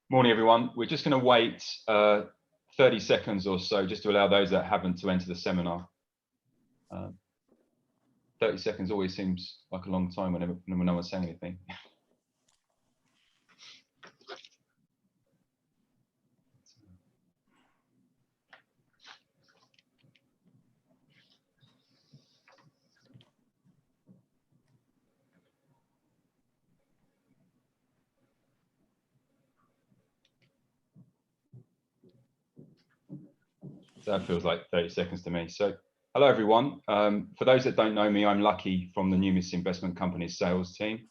Morning, everyone. We're just going to wait 30 seconds or so just to allow those that haven't to enter the seminar. 30 seconds always seems like a long time when no one's saying anything. So that feels like 30 seconds to me. So hello, everyone. For those that don't know me, I'm Lucky from the Numis Investment Company's sales team.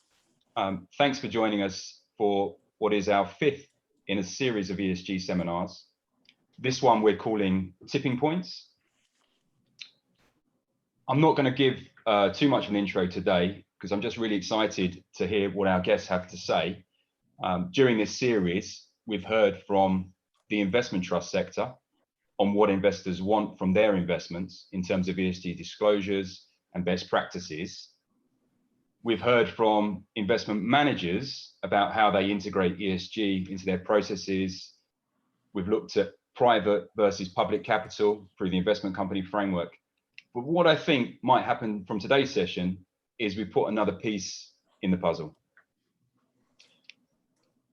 Thanks for joining us for what is our fifth in a series of ESG seminars. This one we're calling Tipping Points. I'm not going to give too much of an intro today because I'm just really excited to hear what our guests have to say. During this series, we've heard from the investment trust sector on what investors want from their investments in terms of ESG disclosures and best practices. We've heard from investment managers about how they integrate ESG into their processes. We've looked at private versus public capital through the investment company framework. But what I think might happen from today's session is we put another piece in the puzzle.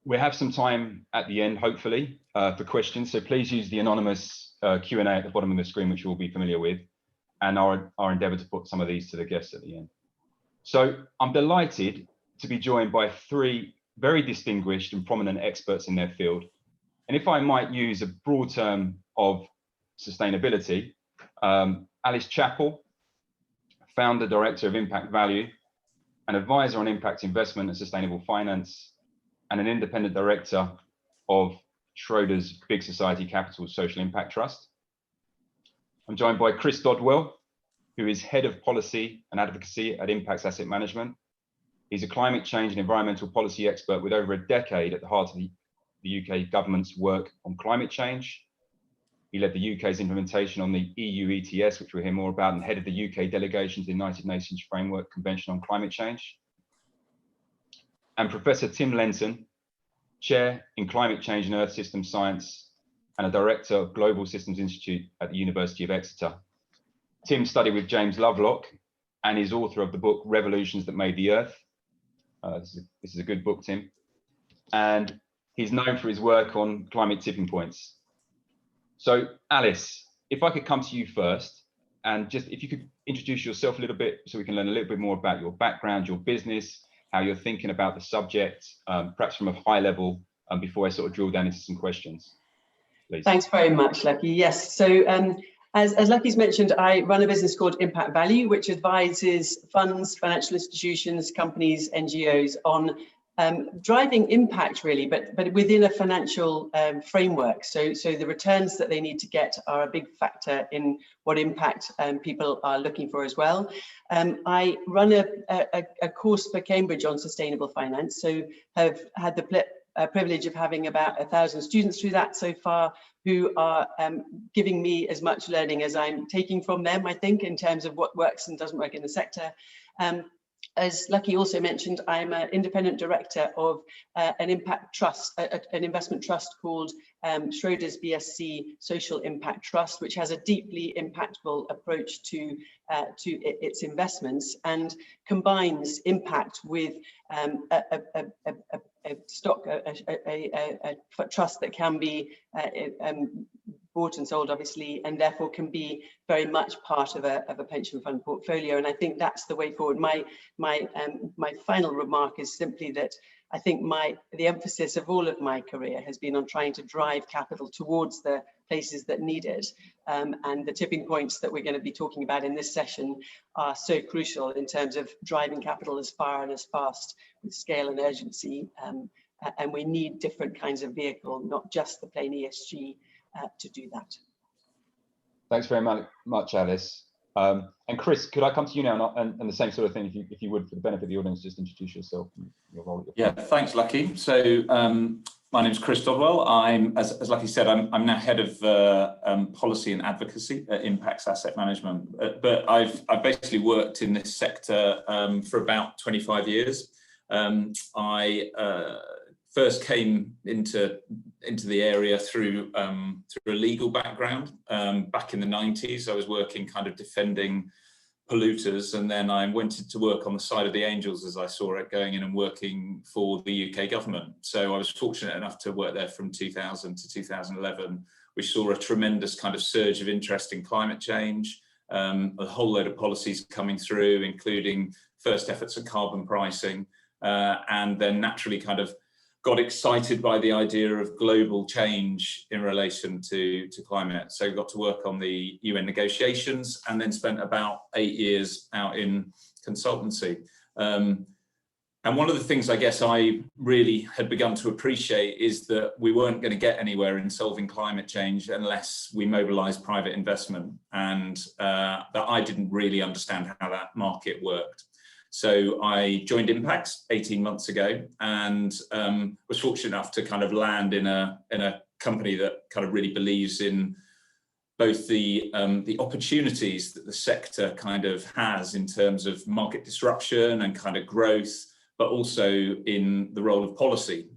We have some time at the end, hopefully, for questions. So please use the anonymous Q&A at the bottom of the screen, which you'll be familiar with, and our endeavour to put some of these to the guests at the end. So I'm delighted to be joined by three very distinguished and prominent experts in their field. And if I might use a broad term of sustainability, Alice Chapple, founder director of Impact Value, an advisor on impact investment and sustainable finance, and an independent director of Schroders Big Society Capital Social Impact Trust. I'm joined by Chris Dodwell, who is head of policy and advocacy at Impacts Asset Management. He's a climate change and environmental policy expert with over a decade at the heart of the UK government's work on climate change. He led the UK's implementation on the EU ETS, which we'll hear more about, and head of the UK delegation to the United Nations Framework Convention on Climate Change. And Professor Tim Lenton, Chair in Climate Change and Earth System Science and a Director of Global Systems Institute at the University of Exeter. Tim studied with James Lovelock and is author of the book Revolutions That Made the Earth. This is a good book, Tim. And he's known for his work on climate tipping points. So Alice, if I could come to you first, and just if you could introduce yourself a little bit so we can learn a little bit more about your background, your business, how you're thinking about the subject, perhaps from a high level, before I sort of drill down into some questions, please. Thanks very much, Lucky. Yes, so as Lucky's mentioned, I run a business called Impact Value, which advises funds, financial institutions, companies, NGOs on driving impact, really, but within a financial framework. So the returns that they need to get are a big factor in what impact people are looking for as well. I run a course for Cambridge on sustainable finance, so have had the privilege of having about 1,000 students through that so far, who are giving me as much learning as I'm taking from them, I think, in terms of what works and doesn't work in the sector. As Lucky also mentioned, I'm an independent director of an impact trust, an investment trust called Schroders BSC Social Impact Trust, which has a deeply impactful approach to its investments and combines impact with a trust that can be bought and sold, obviously, and therefore can be very much part of a pension fund portfolio. And I think that's the way forward. My final remark is simply that I think the emphasis of all of my career has been on trying to drive capital towards the places that need it. And the tipping points that we're going to be talking about in this session are so crucial in terms of driving capital as far and as fast with scale and urgency. And we need different kinds of vehicle, not just the plain ESG, to do that. Thanks very much, Alice. And Chris, could I come to you now, and the same sort of thing, if you would, for the benefit of the audience, just introduce yourself and your role. Yeah, thanks, Lucky. So my name is Chris Dodwell. I'm, as Lucky said, I'm now head of policy and advocacy at Impacts Asset Management. But I've basically worked in this sector for about 25 years. I first came into the area through a legal background. Back in the 90s, I was working kind of defending polluters, and then I went to work on the side of the angels, as I saw it, going in and working for the UK government. So I was fortunate enough to work there from 2000 to 2011, which saw a tremendous kind of surge of interest in climate change, a whole load of policies coming through, including first efforts at carbon pricing, and then naturally kind of got excited by the idea of global change in relation to climate. So got to work on the UN negotiations, and then spent about 8 years out in consultancy. And one of the things I guess I really had begun to appreciate is that we weren't going to get anywhere in solving climate change unless we mobilized private investment, and that I didn't really understand how that market worked. So I joined Impacts 18 months ago, and was fortunate enough to kind of land in a company that kind of really believes in both the opportunities that the sector kind of has in terms of market disruption and kind of growth, but also in the role of policy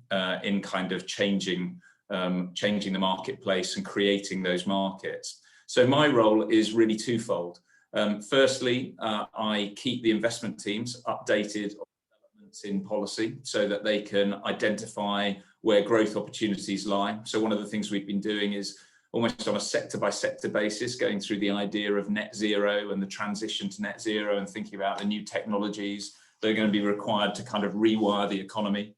in kind of changing the marketplace and creating those markets. So my role is really twofold. Firstly, I keep the investment teams updated on developments in policy so that they can identify where growth opportunities lie. So one of the things we've been doing is almost on a sector by sector basis, going through the idea of net zero and the transition to net zero, and thinking about the new technologies that are going to be required to kind of rewire the economy,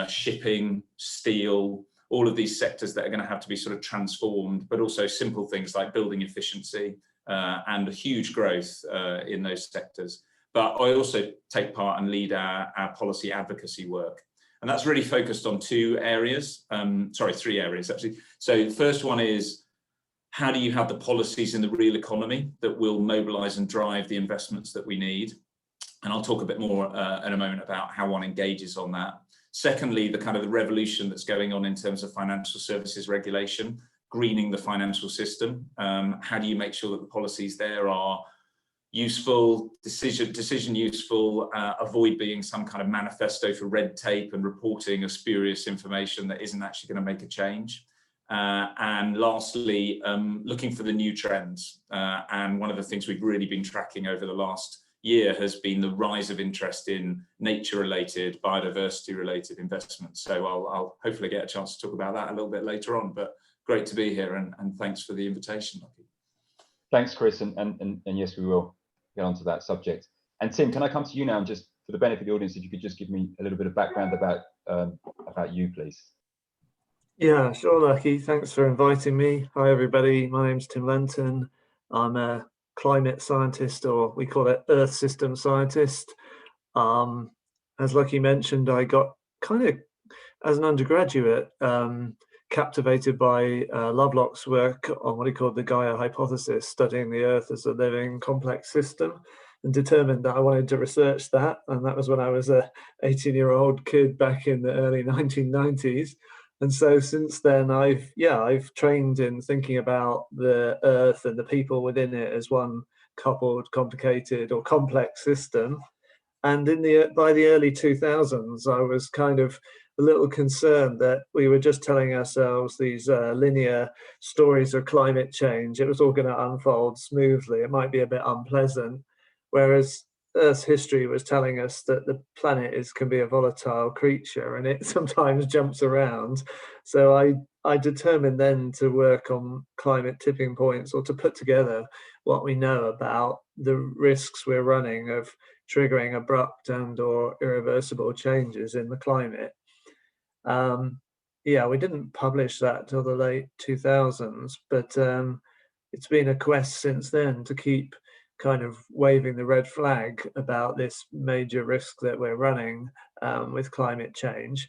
shipping, steel, all of these sectors that are going to have to be sort of transformed, but also simple things like building efficiency, and a huge growth in those sectors. But I also take part and lead our policy advocacy work. And that's really focused on three areas actually. So the first one is, how do you have the policies in the real economy that will mobilize and drive the investments that we need? And I'll talk a bit more in a moment about how one engages on that. Secondly, the kind of the revolution that's going on in terms of financial services regulation, greening the financial system. How do you make sure that the policies there are useful, decision useful, avoid being some kind of manifesto for red tape and reporting of spurious information that isn't actually going to make a change. And lastly, looking for the new trends. And one of the things we've really been tracking over the last year has been the rise of interest in nature-related, biodiversity-related investments. So I'll hopefully get a chance to talk about that a little bit later on, but great to be here, and thanks for the invitation. Thanks, Chris, and yes, we will get onto that subject. And Tim, can I come to you now, and just for the benefit of the audience, if you could just give me a little bit of background about you, please. Yeah, sure, Lucky. Thanks for inviting me. Hi, everybody. My name's Tim Lenton. I'm a climate scientist, or we call it Earth system scientist. As Lucky mentioned, I got kind of, as an undergraduate, captivated by Lovelock's work on what he called the Gaia hypothesis, studying the Earth as a living complex system, and determined that I wanted to research that. And that was when I was a 18-year-old kid back in the early 1990s. And so since then, I've trained in thinking about the Earth and the people within it as one coupled, complicated, or complex system. And by the early 2000s, I was kind of a little concerned that we were just telling ourselves these linear stories of climate change. It was all going to unfold smoothly. It might be a bit unpleasant, whereas Earth's history was telling us that the planet can be a volatile creature, and it sometimes jumps around. So I determined then to work on climate tipping points, or to put together what we know about the risks we're running of triggering abrupt and or irreversible changes in the climate. We didn't publish that till the late 2000s, but it's been a quest since then to keep kind of waving the red flag about this major risk that we're running with climate change.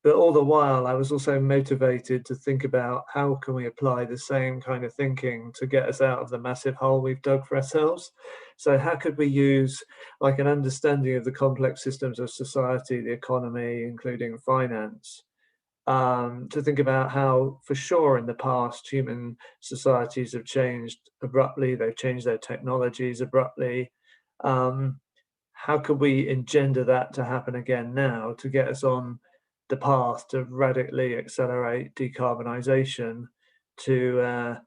But all the while, I was also motivated to think about how can we apply the same kind of thinking to get us out of the massive hole we've dug for ourselves. So how could we use like an understanding of the complex systems of society, the economy, including finance, to think about how, for sure, in the past, human societies have changed abruptly. They've changed their technologies abruptly. How could we engender that to happen again now, to get us on the path to radically accelerate decarbonisation to,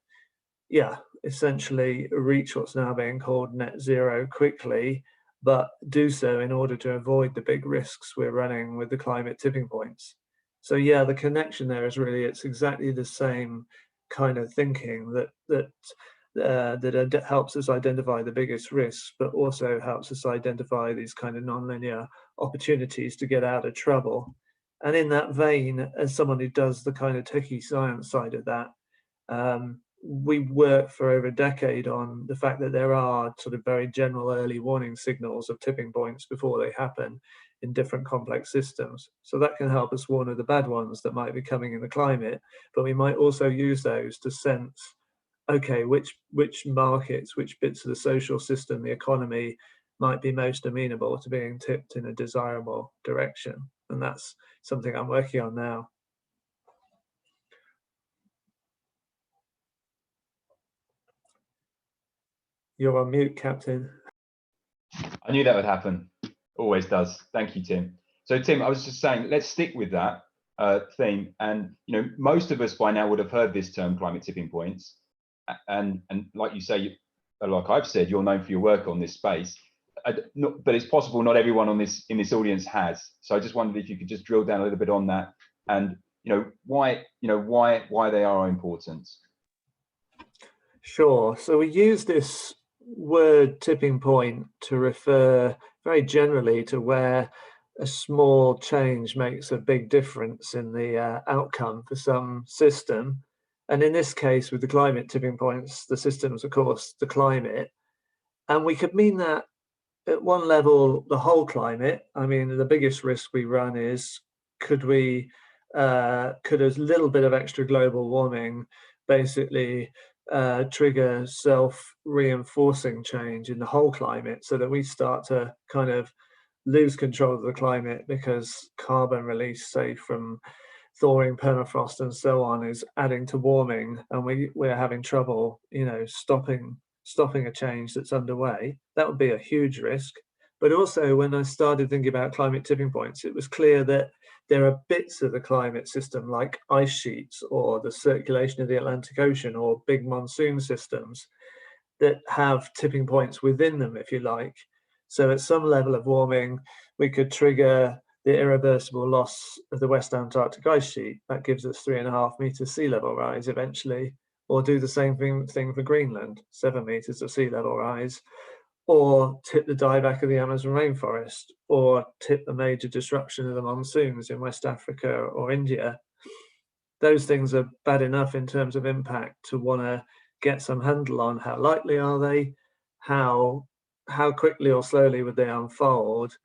essentially reach what's now being called net zero quickly, but do so in order to avoid the big risks we're running with the climate tipping points. So yeah, the connection there is really, it's exactly the same kind of thinking that helps us identify the biggest risks, but also helps us identify these kind of nonlinear opportunities to get out of trouble. And in that vein, as someone who does the kind of techie science side of that, we worked for over a decade on the fact that there are sort of very general early warning signals of tipping points before they happen in different complex systems. So that can help us warn of the bad ones that might be coming in the climate, but we might also use those to sense, okay, which markets, which bits of the social system, the economy might be most amenable to being tipped in a desirable direction. And that's something I'm working on now. You're on mute, Captain. I knew that would happen. Always does. Thank you, Tim. So Tim, I was just saying, let's stick with that theme. And most of us by now would have heard this term, climate tipping points. And like you say, like I've said, you're known for your work on this space. But it's possible not everyone in this audience has. So I just wondered if you could just drill down a little bit on that, and why they are important. Sure. So we use this word tipping point to refer very generally to where a small change makes a big difference in the outcome for some system. And in this case, with the climate tipping points, the system's, of course, the climate. And we could mean that at one level, the whole climate. I mean, the biggest risk we run is could a little bit of extra global warming basically trigger self-reinforcing change in the whole climate, so that we start to kind of lose control of the climate because carbon release, say from thawing permafrost and so on, is adding to warming, and we're having trouble, stopping a change that's underway. That would be a huge risk. But also, when I started thinking about climate tipping points, it was clear that there are bits of the climate system like ice sheets or the circulation of the Atlantic Ocean or big monsoon systems that have tipping points within them, if you like. So at some level of warming, we could trigger the irreversible loss of the West Antarctic ice sheet. That gives us 3.5 meters sea level rise eventually, or do the same thing for Greenland, 7 meters of sea level rise, or tip the dieback of the Amazon rainforest, or tip the major disruption of the monsoons in West Africa or India. Those things are bad enough in terms of impact to want to get some handle on how likely are they, how quickly or slowly would they unfold,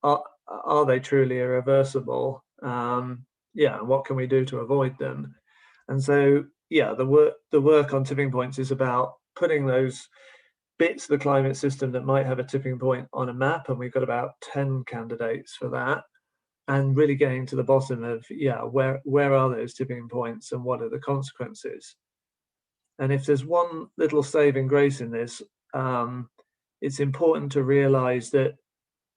are they truly irreversible, what can we do to avoid them. And so the work on tipping points is about putting those bits of the climate system that might have a tipping point on a map, and we've got about 10 candidates for that, and really getting to the bottom of where are those tipping points and what are the consequences. And if there's one little saving grace in this, it's important to realize that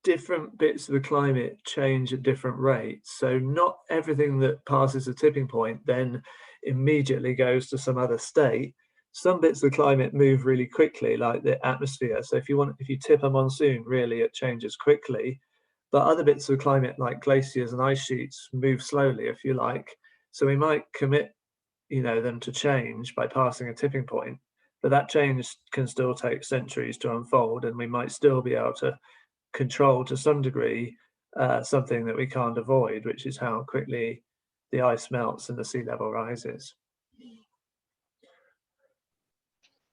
different bits of the climate change at different rates. So not everything that passes a tipping point then immediately goes to some other state. Some bits of the climate move really quickly, like the atmosphere. So if you tip a monsoon, really it changes quickly. But other bits of the climate, like glaciers and ice sheets, move slowly, if you like. So we might commit, them to change by passing a tipping point, but that change can still take centuries to unfold, and we might still be able to control to some degree something that we can't avoid, which is how quickly the ice melts and the sea level rises.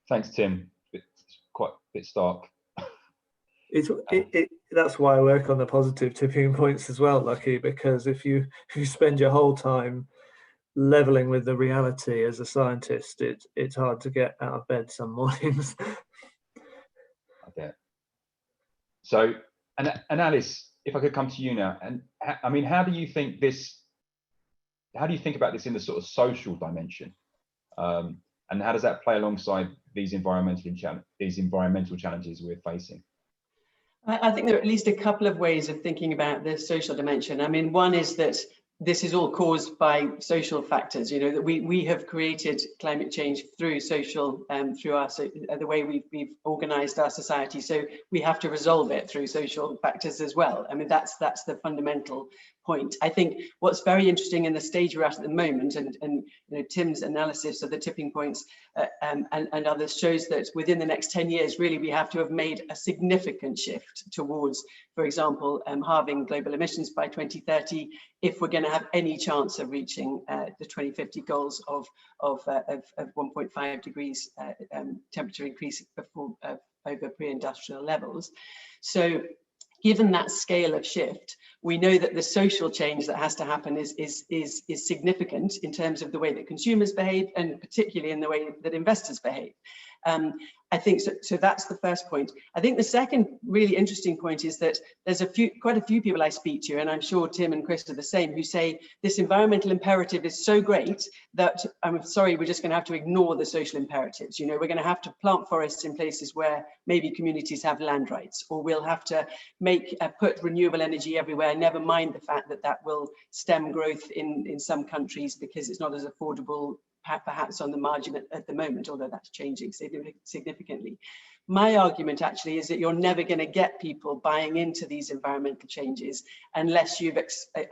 Thanks, Tim. It's quite a bit stark. That's why I work on the positive tipping points as well, Lucky, because if you spend your whole time leveling with the reality as a scientist, it's hard to get out of bed some mornings. I bet. So, and Alice, if I could come to you now, and I mean, how do you think about this in the sort of social dimension, and how does that play alongside these environmental challenges we're facing? I think there are at least a couple of ways of thinking about the social dimension. I mean, one is that this is all caused by social factors, that we have created climate change through social, through the way we've organized our society. So we have to resolve it through social factors as well. I mean, that's the fundamental point. I think what's very interesting in the stage we're at the moment, and Tim's analysis of the tipping points and others shows that within the next 10 years, really, we have to have made a significant shift towards, for example, halving global emissions by 2030, if we're going to have any chance of reaching the 2050 goals of 1.5 degrees temperature increase before over pre-industrial levels. So given that scale of shift, we know that the social change that has to happen is significant in terms of the way that consumers behave, and particularly in the way that investors behave. I think so that's the first point. I think the second really interesting point is that there's quite a few people I speak to, and I'm sure Tim and Chris are the same, who say this environmental imperative is so great that I'm sorry, we're just going to have to ignore the social imperatives. We're going to have to plant forests in places where maybe communities have land rights, or we'll have to put renewable energy everywhere, never mind the fact that that will stem growth in some countries because it's not as affordable perhaps on the margin at the moment, although that's changing significantly. My argument actually is that you're never going to get people buying into these environmental changes unless you've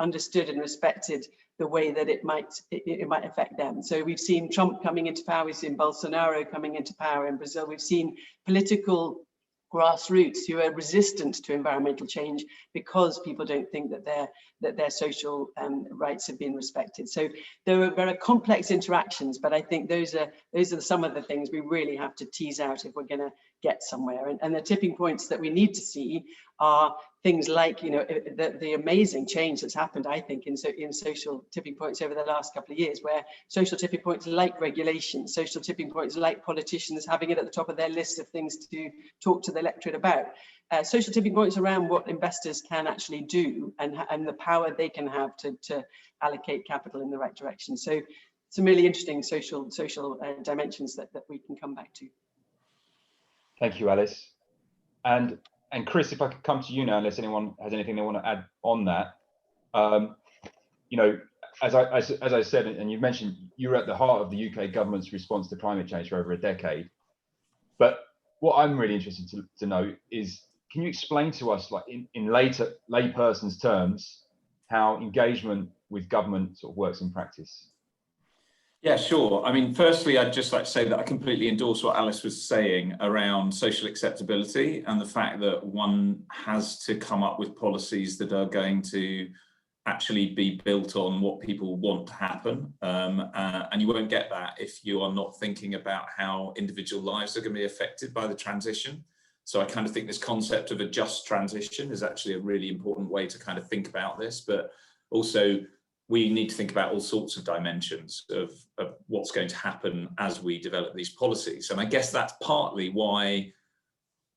understood and respected the way that it might affect them. So we've seen Trump coming into power, we've seen Bolsonaro coming into power in Brazil, we've seen political grassroots who are resistant to environmental change because people don't think that their social rights have been respected. So there are very complex interactions, but I think those are some of the things we really have to tease out if we're going to get somewhere. And the tipping points that we need to see are things like the amazing change that's happened, I think, in social tipping points over the last couple of years, where social tipping points like regulation, social tipping points like politicians having it at the top of their list of things to talk to the electorate about, social tipping points around what investors can actually do and the power they can have to allocate capital in the right direction. So some really interesting social dimensions that we can come back to. Thank you, Alice. And Chris, if I could come to you now, unless anyone has anything they want to add on that. As I said, and you've mentioned, you're at the heart of the UK government's response to climate change for over a decade. But what I'm really interested to know is, can you explain to us, like in layperson's terms, how engagement with government sort of works in practice? Yeah, sure. I mean, firstly, I'd just like to say that I completely endorse what Alice was saying around social acceptability and the fact that one has to come up with policies that are going to actually be built on what people want to happen. And you won't get that if you are not thinking about how individual lives are going to be affected by the transition. So I kind of think this concept of a just transition is actually a really important way to kind of think about this, but also we need to think about all sorts of dimensions of what's going to happen as we develop these policies. And I guess that's partly why,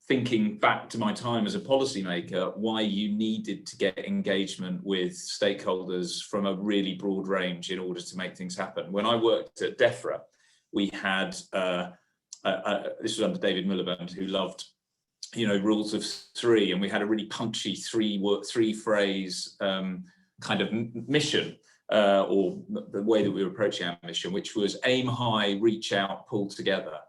thinking back to my time as a policymaker, why you needed to get engagement with stakeholders from a really broad range in order to make things happen. When I worked at DEFRA, we had, this was under David Miliband, who loved, rules of three, and we had a really punchy three-phrase kind of mission, or the way that we were approaching our mission, which was aim high, reach out, pull together.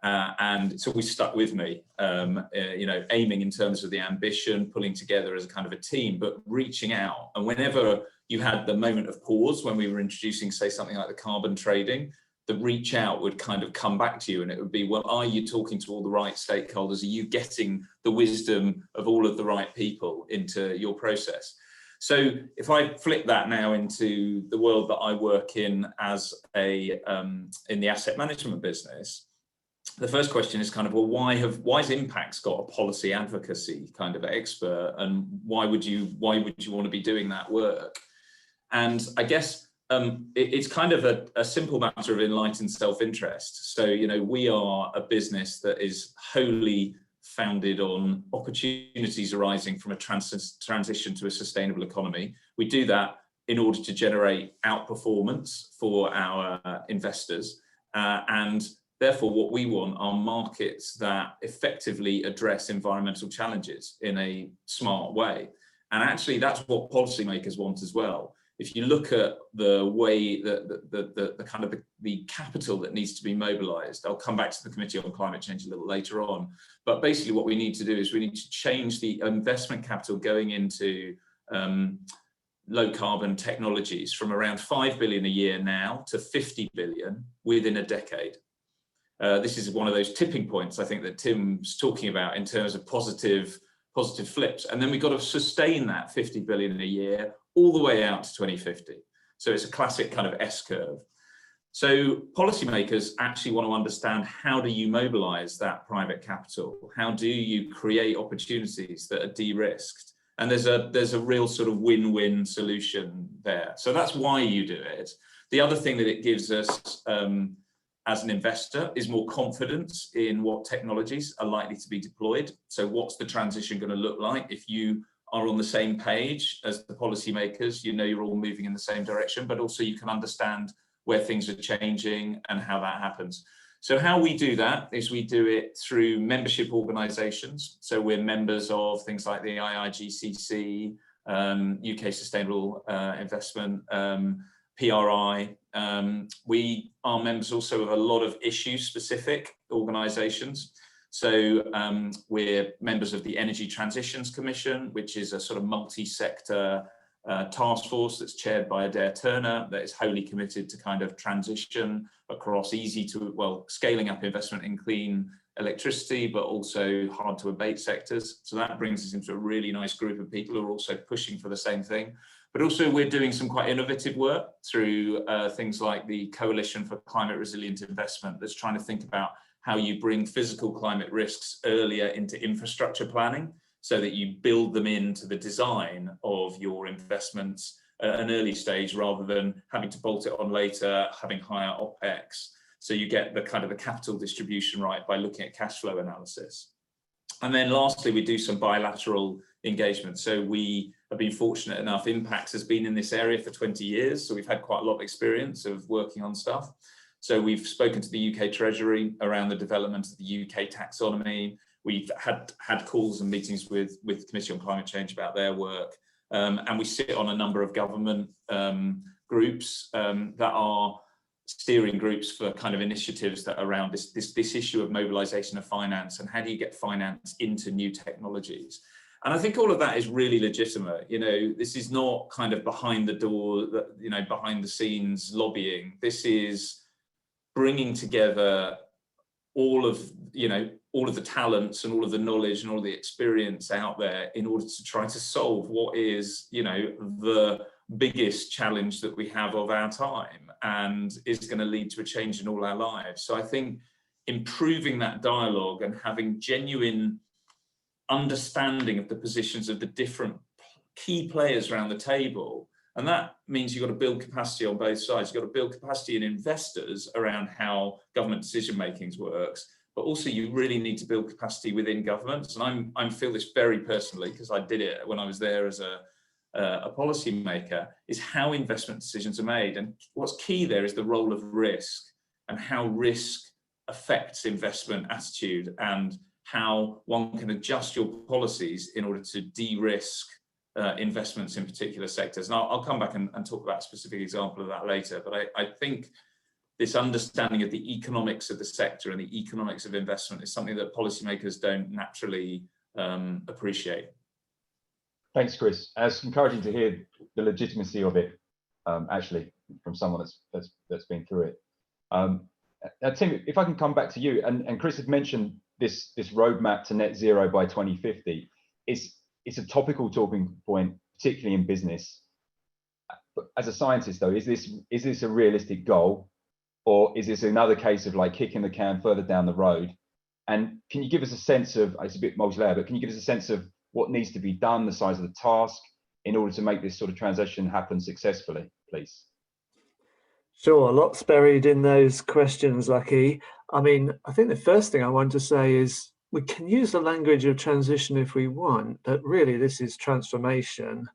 And so we stuck with me, aiming in terms of the ambition, pulling together as a kind of a team, but reaching out. And whenever you had the moment of pause, when we were introducing, say, something like the carbon trading, the reach out would kind of come back to you, and it would be, well, are you talking to all the right stakeholders? Are you getting the wisdom of all of the right people into your process? So if I flip that now into the world that I work in as in the asset management business, the first question is kind of, well, why has Impact's got a policy advocacy kind of expert, and why would you want to be doing that work? And I guess it's kind of a simple matter of enlightened self-interest. So, we are a business that is wholly founded on opportunities arising from a transition to a sustainable economy. We do that in order to generate outperformance for our investors, and therefore what we want are markets that effectively address environmental challenges in a smart way. And actually that's what policymakers want as well. if you look at the way the kind of the capital that needs to be mobilized, I'll come back to the Committee on Climate Change a little later on, but basically what we need to do is we need to change the investment capital going into low carbon technologies from around 5 billion a year now to 50 billion within a decade. This is one of those tipping points I think that Tim's talking about in terms of positive flips. And then we've got to sustain that 50 billion a year all the way out to 2050. So it's a classic kind of S-curve. So policymakers actually want to understand, how do you mobilize that private capital? How do you create opportunities that are de-risked? And there's a real sort of win-win solution there. So that's why you do it. The other thing that it gives us as an investor is more confidence in what technologies are likely to be deployed. So what's the transition going to look like? If you are on the same page as the policymakers, you know you're all moving in the same direction, but also you can understand where things are changing and how that happens. So how we do that is we do it through membership organisations. So we're members of things like the IIGCC, UK Sustainable Investment, PRI. We are members also of a lot of issue-specific organisations. So we're members of the Energy Transitions Commission, which is a sort of multi-sector task force that's chaired by Adair Turner, that is wholly committed to kind of transition across scaling up investment in clean electricity, but also hard to abate sectors. So that brings us into a really nice group of people who are also pushing for the same thing. But also we're doing some quite innovative work through things like the Coalition for Climate Resilient Investment, that's trying to think about how you bring physical climate risks earlier into infrastructure planning, so that you build them into the design of your investments at an early stage, rather than having to bolt it on later, having higher OPEX. So you get the kind of the capital distribution right by looking at cash flow analysis. And then lastly, we do some bilateral engagement. So we have been fortunate enough, Impacts has been in this area for 20 years. So we've had quite a lot of experience of working on stuff. So we've spoken to the UK Treasury around the development of the UK taxonomy. We've had calls and meetings with the Committee on Climate Change about their work. And we sit on a number of government groups that are steering groups for kind of initiatives that are around this issue of mobilization of finance, and how do you get finance into new technologies. And I think all of that is really legitimate. You know, this is not kind of behind the door, you know, behind the scenes lobbying. This is bringing together all of the talents and all of the knowledge and all the experience out there in order to try to solve what is, you know, the biggest challenge that we have of our time, and is going to lead to a change in all our lives. So I think improving that dialogue and having genuine understanding of the positions of the different key players around the table, and that means you've got to build capacity on both sides. You've got to build capacity in investors around how government decision making works, but also you really need to build capacity within governments. And I feel this very personally, because I did it when I was there as a policy maker, is how investment decisions are made. And what's key there is the role of risk, and how risk affects investment attitude, and how one can adjust your policies in order to de-risk investments in particular sectors. And I'll come back and talk about a specific example of that later. But I think this understanding of the economics of the sector and the economics of investment is something that policymakers don't naturally appreciate. Thanks, Chris. It's encouraging to hear the legitimacy of it, actually, from someone that's been through it. Tim, if I can come back to you, and Chris had mentioned this roadmap to net zero by 2050. It's a topical talking point, particularly in business. But as a scientist, though, is this a realistic goal, or is this another case of like kicking the can further down the road? And can you give us a sense of, it's a bit multi-layer, but can you give us a sense of what needs to be done, the size of the task, in order to make this sort of transition happen successfully, please? Sure, lots buried in those questions, Lucky. I mean, I think the first thing I want to say is we can use the language of transition if we want, but really this is transformation.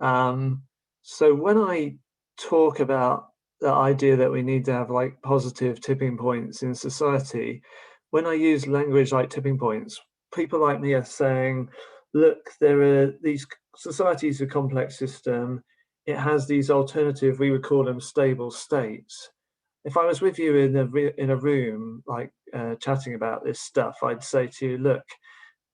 So when I talk about the idea that we need to have like positive tipping points in society, when I use language like tipping points, people like me are saying, look, there are these societies, a complex system. it has these alternative, we would call them stable states. If I was with you in a room, like chatting about this stuff, I'd say to you, look,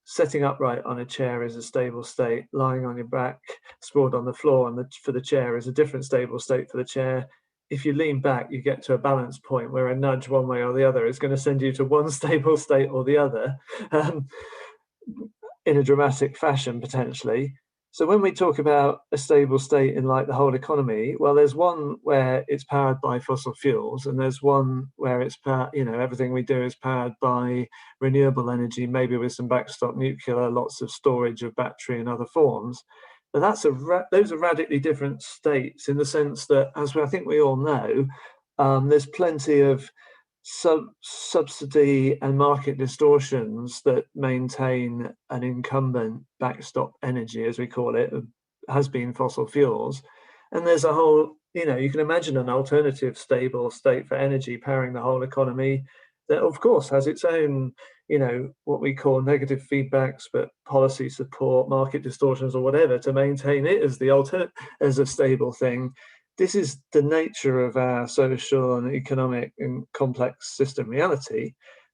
sitting upright on a chair is a stable state. Lying on your back, sprawled on the floor for the chair is a different stable state for the chair. If you lean back, you get to a balance point where a nudge one way or the other is going to send you to one stable state or the other, in a dramatic fashion, potentially. So when we talk about a stable state in like the whole economy, well, there's one where it's powered by fossil fuels, and there's one where it's everything we do is powered by renewable energy, maybe with some backstop nuclear, lots of storage of battery and other forms. But those are radically different states in the sense that, as I think we all know, there's plenty of subsidy and market distortions that maintain an incumbent backstop energy, as we call it, has been fossil fuels. And there's a whole, you can imagine an alternative stable state for energy powering the whole economy that of course has its own, what we call negative feedbacks, but policy support, market distortions or whatever to maintain it as a stable thing. This is the nature of our social and economic and complex system reality,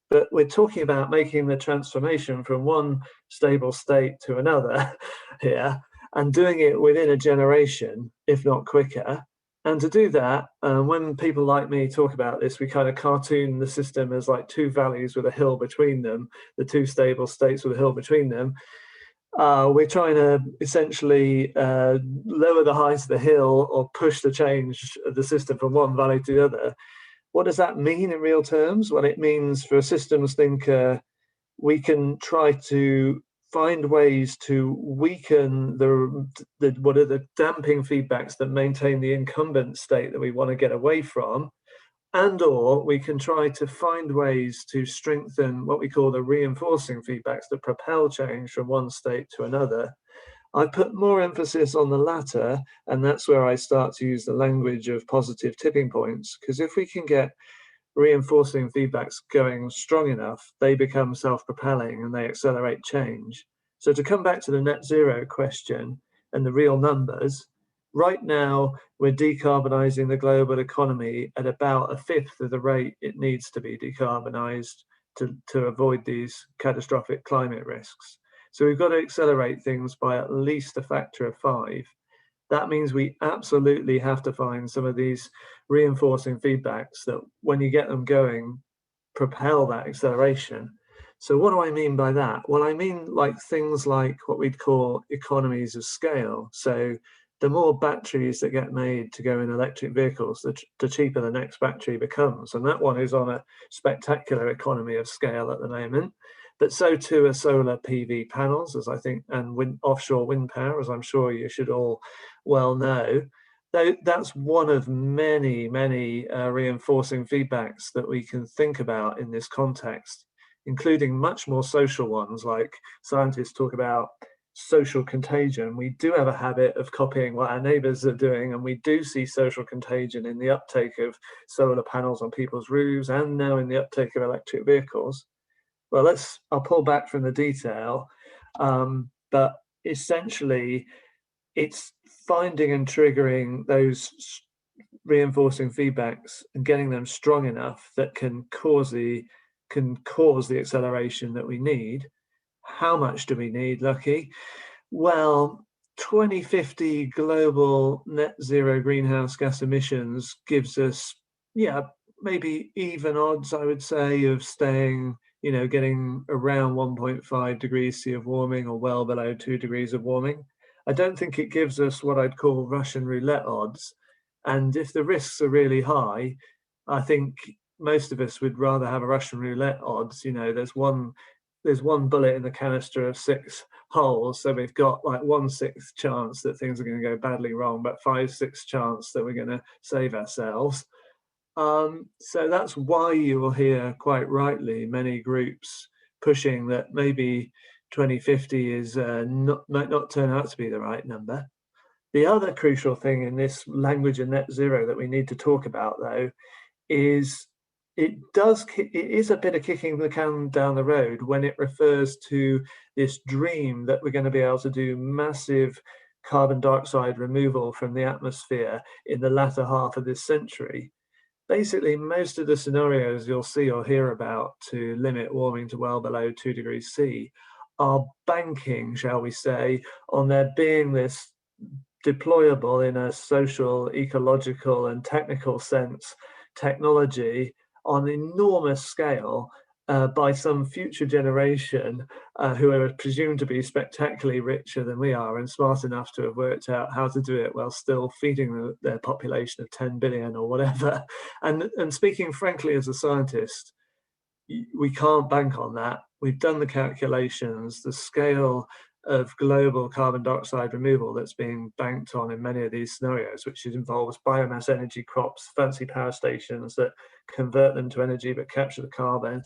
but we're talking about making the transformation from one stable state to another here, and doing it within a generation, if not quicker. And to do that, when people like me talk about this, we kind of cartoon the system as like two valleys with a hill between them, the two stable states with a hill between them. We're trying to essentially lower the height of the hill or push the change of the system from one valley to the other. What does that mean in real terms? Well, it means for a systems thinker, we can try to find ways to weaken what are the damping feedbacks that maintain the incumbent state that we want to get away from, and/or we can try to find ways to strengthen what we call the reinforcing feedbacks that propel change from one state to another. I put more emphasis on the latter, and that's where I start to use the language of positive tipping points, because if we can get reinforcing feedbacks going strong enough, they become self-propelling and they accelerate change. So to come back to the net zero question and the real numbers, right now we're decarbonising the global economy at about a fifth of the rate it needs to be decarbonised to avoid these catastrophic climate risks. So we've got to accelerate things by at least a factor of 5. That means we absolutely have to find some of these reinforcing feedbacks that when you get them going, propel that acceleration. So what do I mean by that? Well, I mean like things like what we'd call economies of scale. So the more batteries that get made to go in electric vehicles, the cheaper the next battery becomes. And that one is on a spectacular economy of scale at the moment. But so too are solar PV panels, as I think, and offshore wind power, as I'm sure you should all well know. That's one of many, many reinforcing feedbacks that we can think about in this context, including much more social ones, like scientists talk about social contagion. We do have a habit of copying what our neighbours are doing, and we do see social contagion in the uptake of solar panels on people's roofs and now in the uptake of electric vehicles. Well, I'll pull back from the detail, but essentially it's finding and triggering those reinforcing feedbacks and getting them strong enough that can cause the acceleration that we need. How much do we need, Lucky? Well, 2050 global net zero greenhouse gas emissions gives us, maybe even odds, I would say, of staying, getting around 1.5 degrees C of warming or well below 2 degrees of warming. I don't think it gives us what I'd call Russian roulette odds. And if the risks are really high, I think most of us would rather have a Russian roulette odds. There's one bullet in the canister of 6 holes, so we've got like 1/6 chance that things are going to go badly wrong, but 5/6 chance that we're going to save ourselves. So that's why you will hear, quite rightly, many groups pushing that maybe 2050 might not turn out to be the right number. The other crucial thing in this language of net zero that we need to talk about, though, is it is a bit of kicking the can down the road when it refers to this dream that we're going to be able to do massive carbon dioxide removal from the atmosphere in the latter half of this century. Basically, most of the scenarios you'll see or hear about to limit warming to well below 2 degrees C are banking, shall we say, on there being this deployable in a social, ecological, and technical sense technology on an enormous scale by some future generation who are presumed to be spectacularly richer than we are and smart enough to have worked out how to do it while still feeding their population of 10 billion or whatever. And speaking frankly as a scientist, we can't bank on that. We've done the calculations, the scale of global carbon dioxide removal that's being banked on in many of these scenarios, which involves biomass energy crops, fancy power stations that convert them to energy but capture the carbon.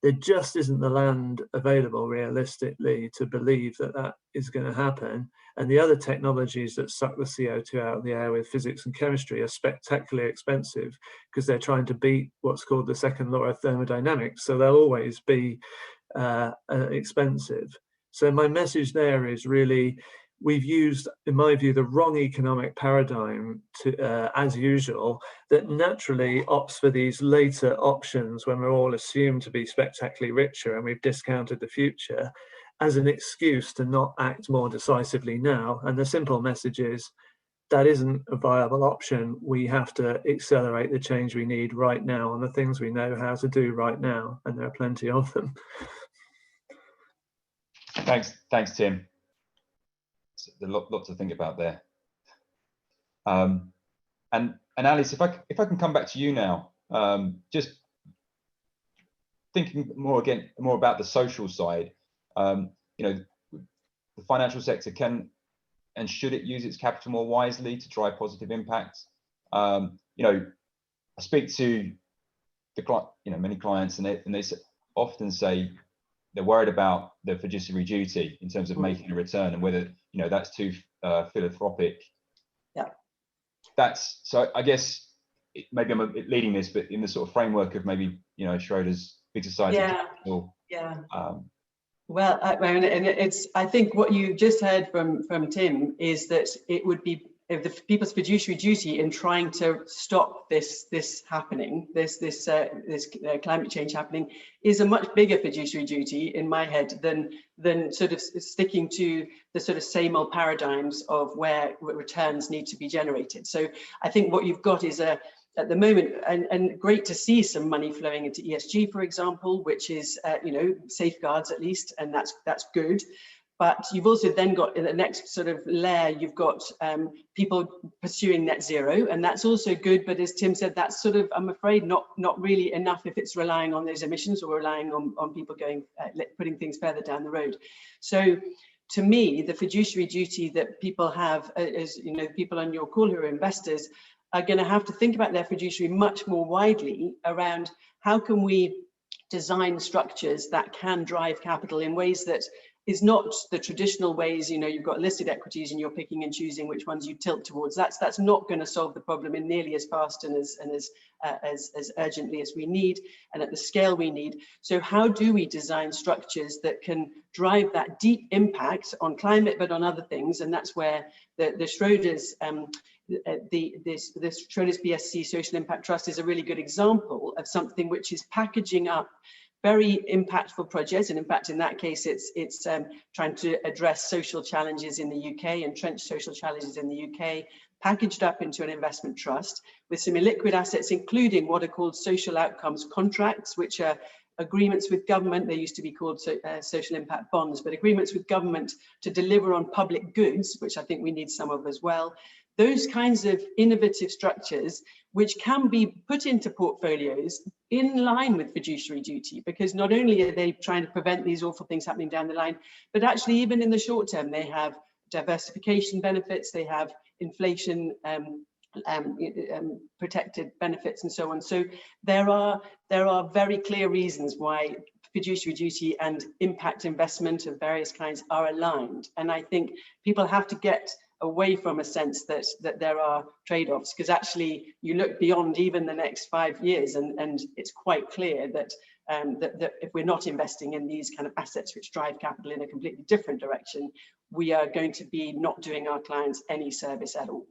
There just isn't the land available realistically to believe that that is going to happen. And the other technologies that suck the CO2 out of the air with physics and chemistry are spectacularly expensive because they're trying to beat what's called the second law of thermodynamics. So they'll always be expensive. So my message there is really, we've used, in my view, the wrong economic paradigm to, as usual, that naturally opts for these later options when we're all assumed to be spectacularly richer and we've discounted the future as an excuse to not act more decisively now. And the simple message is that isn't a viable option. We have to accelerate the change we need right now on the things we know how to do right now, and there are plenty of them. Thanks, Tim. There's a lot to think about there. And Alice, if I can come back to you now, just thinking more about the social side. You know, the financial sector can and should it use its capital more wisely to drive positive impact? You know, I speak to many clients, and they often say they're worried about their fiduciary duty in terms of making a return and whether that's too philanthropic. Yeah. That's so. I guess maybe I'm a bit leading this, but in the sort of framework of maybe Schroeder's big society. Yeah. Well, I think what you just heard from Tim is that it would be the people's fiduciary duty in trying to stop this happening, this climate change happening, is a much bigger fiduciary duty in my head than sort of sticking to the sort of same old paradigms of where returns need to be generated. So I think what you've got is at the moment, and great to see some money flowing into ESG, for example, which is safeguards at least, and that's good. But you've also then got in the next sort of layer, you've got people pursuing net zero, and that's also good. But as Tim said, that's sort of, I'm afraid, not really enough if it's relying on those emissions or relying on people putting things further down the road. So to me, the fiduciary duty that people have, as people on your call who are investors, are going to have to think about their fiduciary much more widely around how can we design structures that can drive capital in ways that is not the traditional ways. You've got listed equities and you're picking and choosing which ones you tilt towards. That's not going to solve the problem in nearly as fast and as urgently as we need and at the scale we need. So how do we design structures that can drive that deep impact on climate but on other things? And that's where the Schroeder's this Schroeder's BSC Social Impact Trust is a really good example of something which is packaging up very impactful projects, and in fact, in that case, it's trying to address social challenges in the UK, entrenched social challenges in the UK, packaged up into an investment trust with some illiquid assets, including what are called social outcomes contracts, which are agreements with government. They used to be called social impact bonds, but agreements with government to deliver on public goods, which I think we need some of as well. Those kinds of innovative structures, which can be put into portfolios in line with fiduciary duty, because not only are they trying to prevent these awful things happening down the line, but actually even in the short term, they have diversification benefits, they have inflation protected benefits and so on. So there are very clear reasons why fiduciary duty and impact investment of various kinds are aligned. And I think people have to get away from a sense that there are trade-offs, because actually you look beyond even the next 5 years, and it's quite clear that that if we're not investing in these kind of assets which drive capital in a completely different direction, we are going to be not doing our clients any service at all.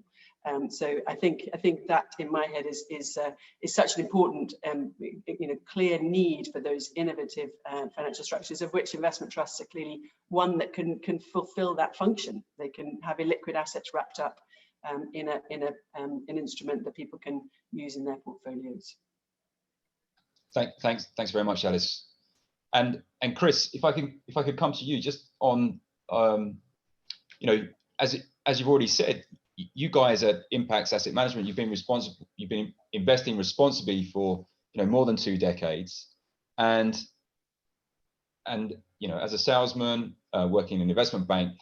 So I think that in my head is such an important clear need for those innovative financial structures, of which investment trusts are clearly one that can fulfill that function. They can have illiquid assets wrapped up in an instrument that people can use in their portfolios. Thanks very much, Alice. And Chris, if I could come to you just on as you've already said, you guys at Impax Asset Management, you've been investing responsibly for more than 2 decades, and as a salesman working in an investment bank,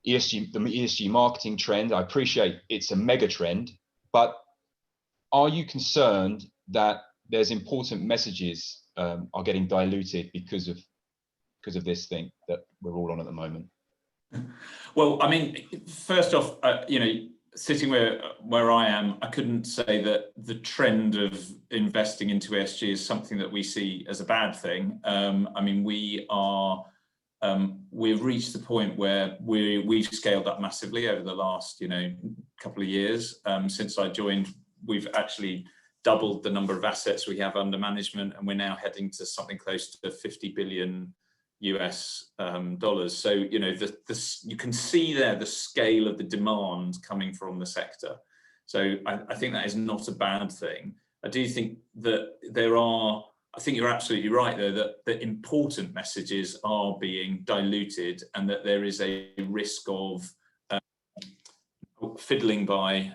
the ESG marketing trend, I appreciate it's a mega trend, but are you concerned that there's important messages are getting diluted because of this thing that we're all on at the moment? Well, I mean, first off, sitting where I am, I couldn't say that the trend of investing into ESG is something that we see as a bad thing. I mean, we've reached the point where we've scaled up massively over the last couple of years. Since I joined, we've actually doubled the number of assets we have under management, and we're now heading to something close to $50 billion US dollars. So you can see there the scale of the demand coming from the sector. So I think that is not a bad thing. I do think that I think you're absolutely right though, that the important messages are being diluted, and that there is a risk of fiddling by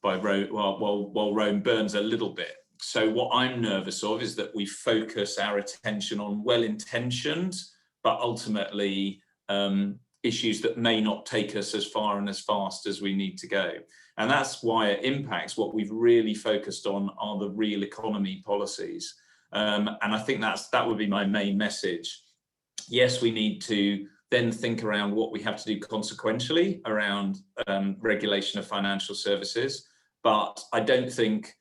while Rome burns a little bit. So what I'm nervous of is that we focus our attention on well-intentioned, but ultimately issues that may not take us as far and as fast as we need to go. And that's why at Impax, what we've really focused on are the real economy policies. And I think that would be my main message. Yes, we need to then think around what we have to do consequentially around regulation of financial services. But I don't think,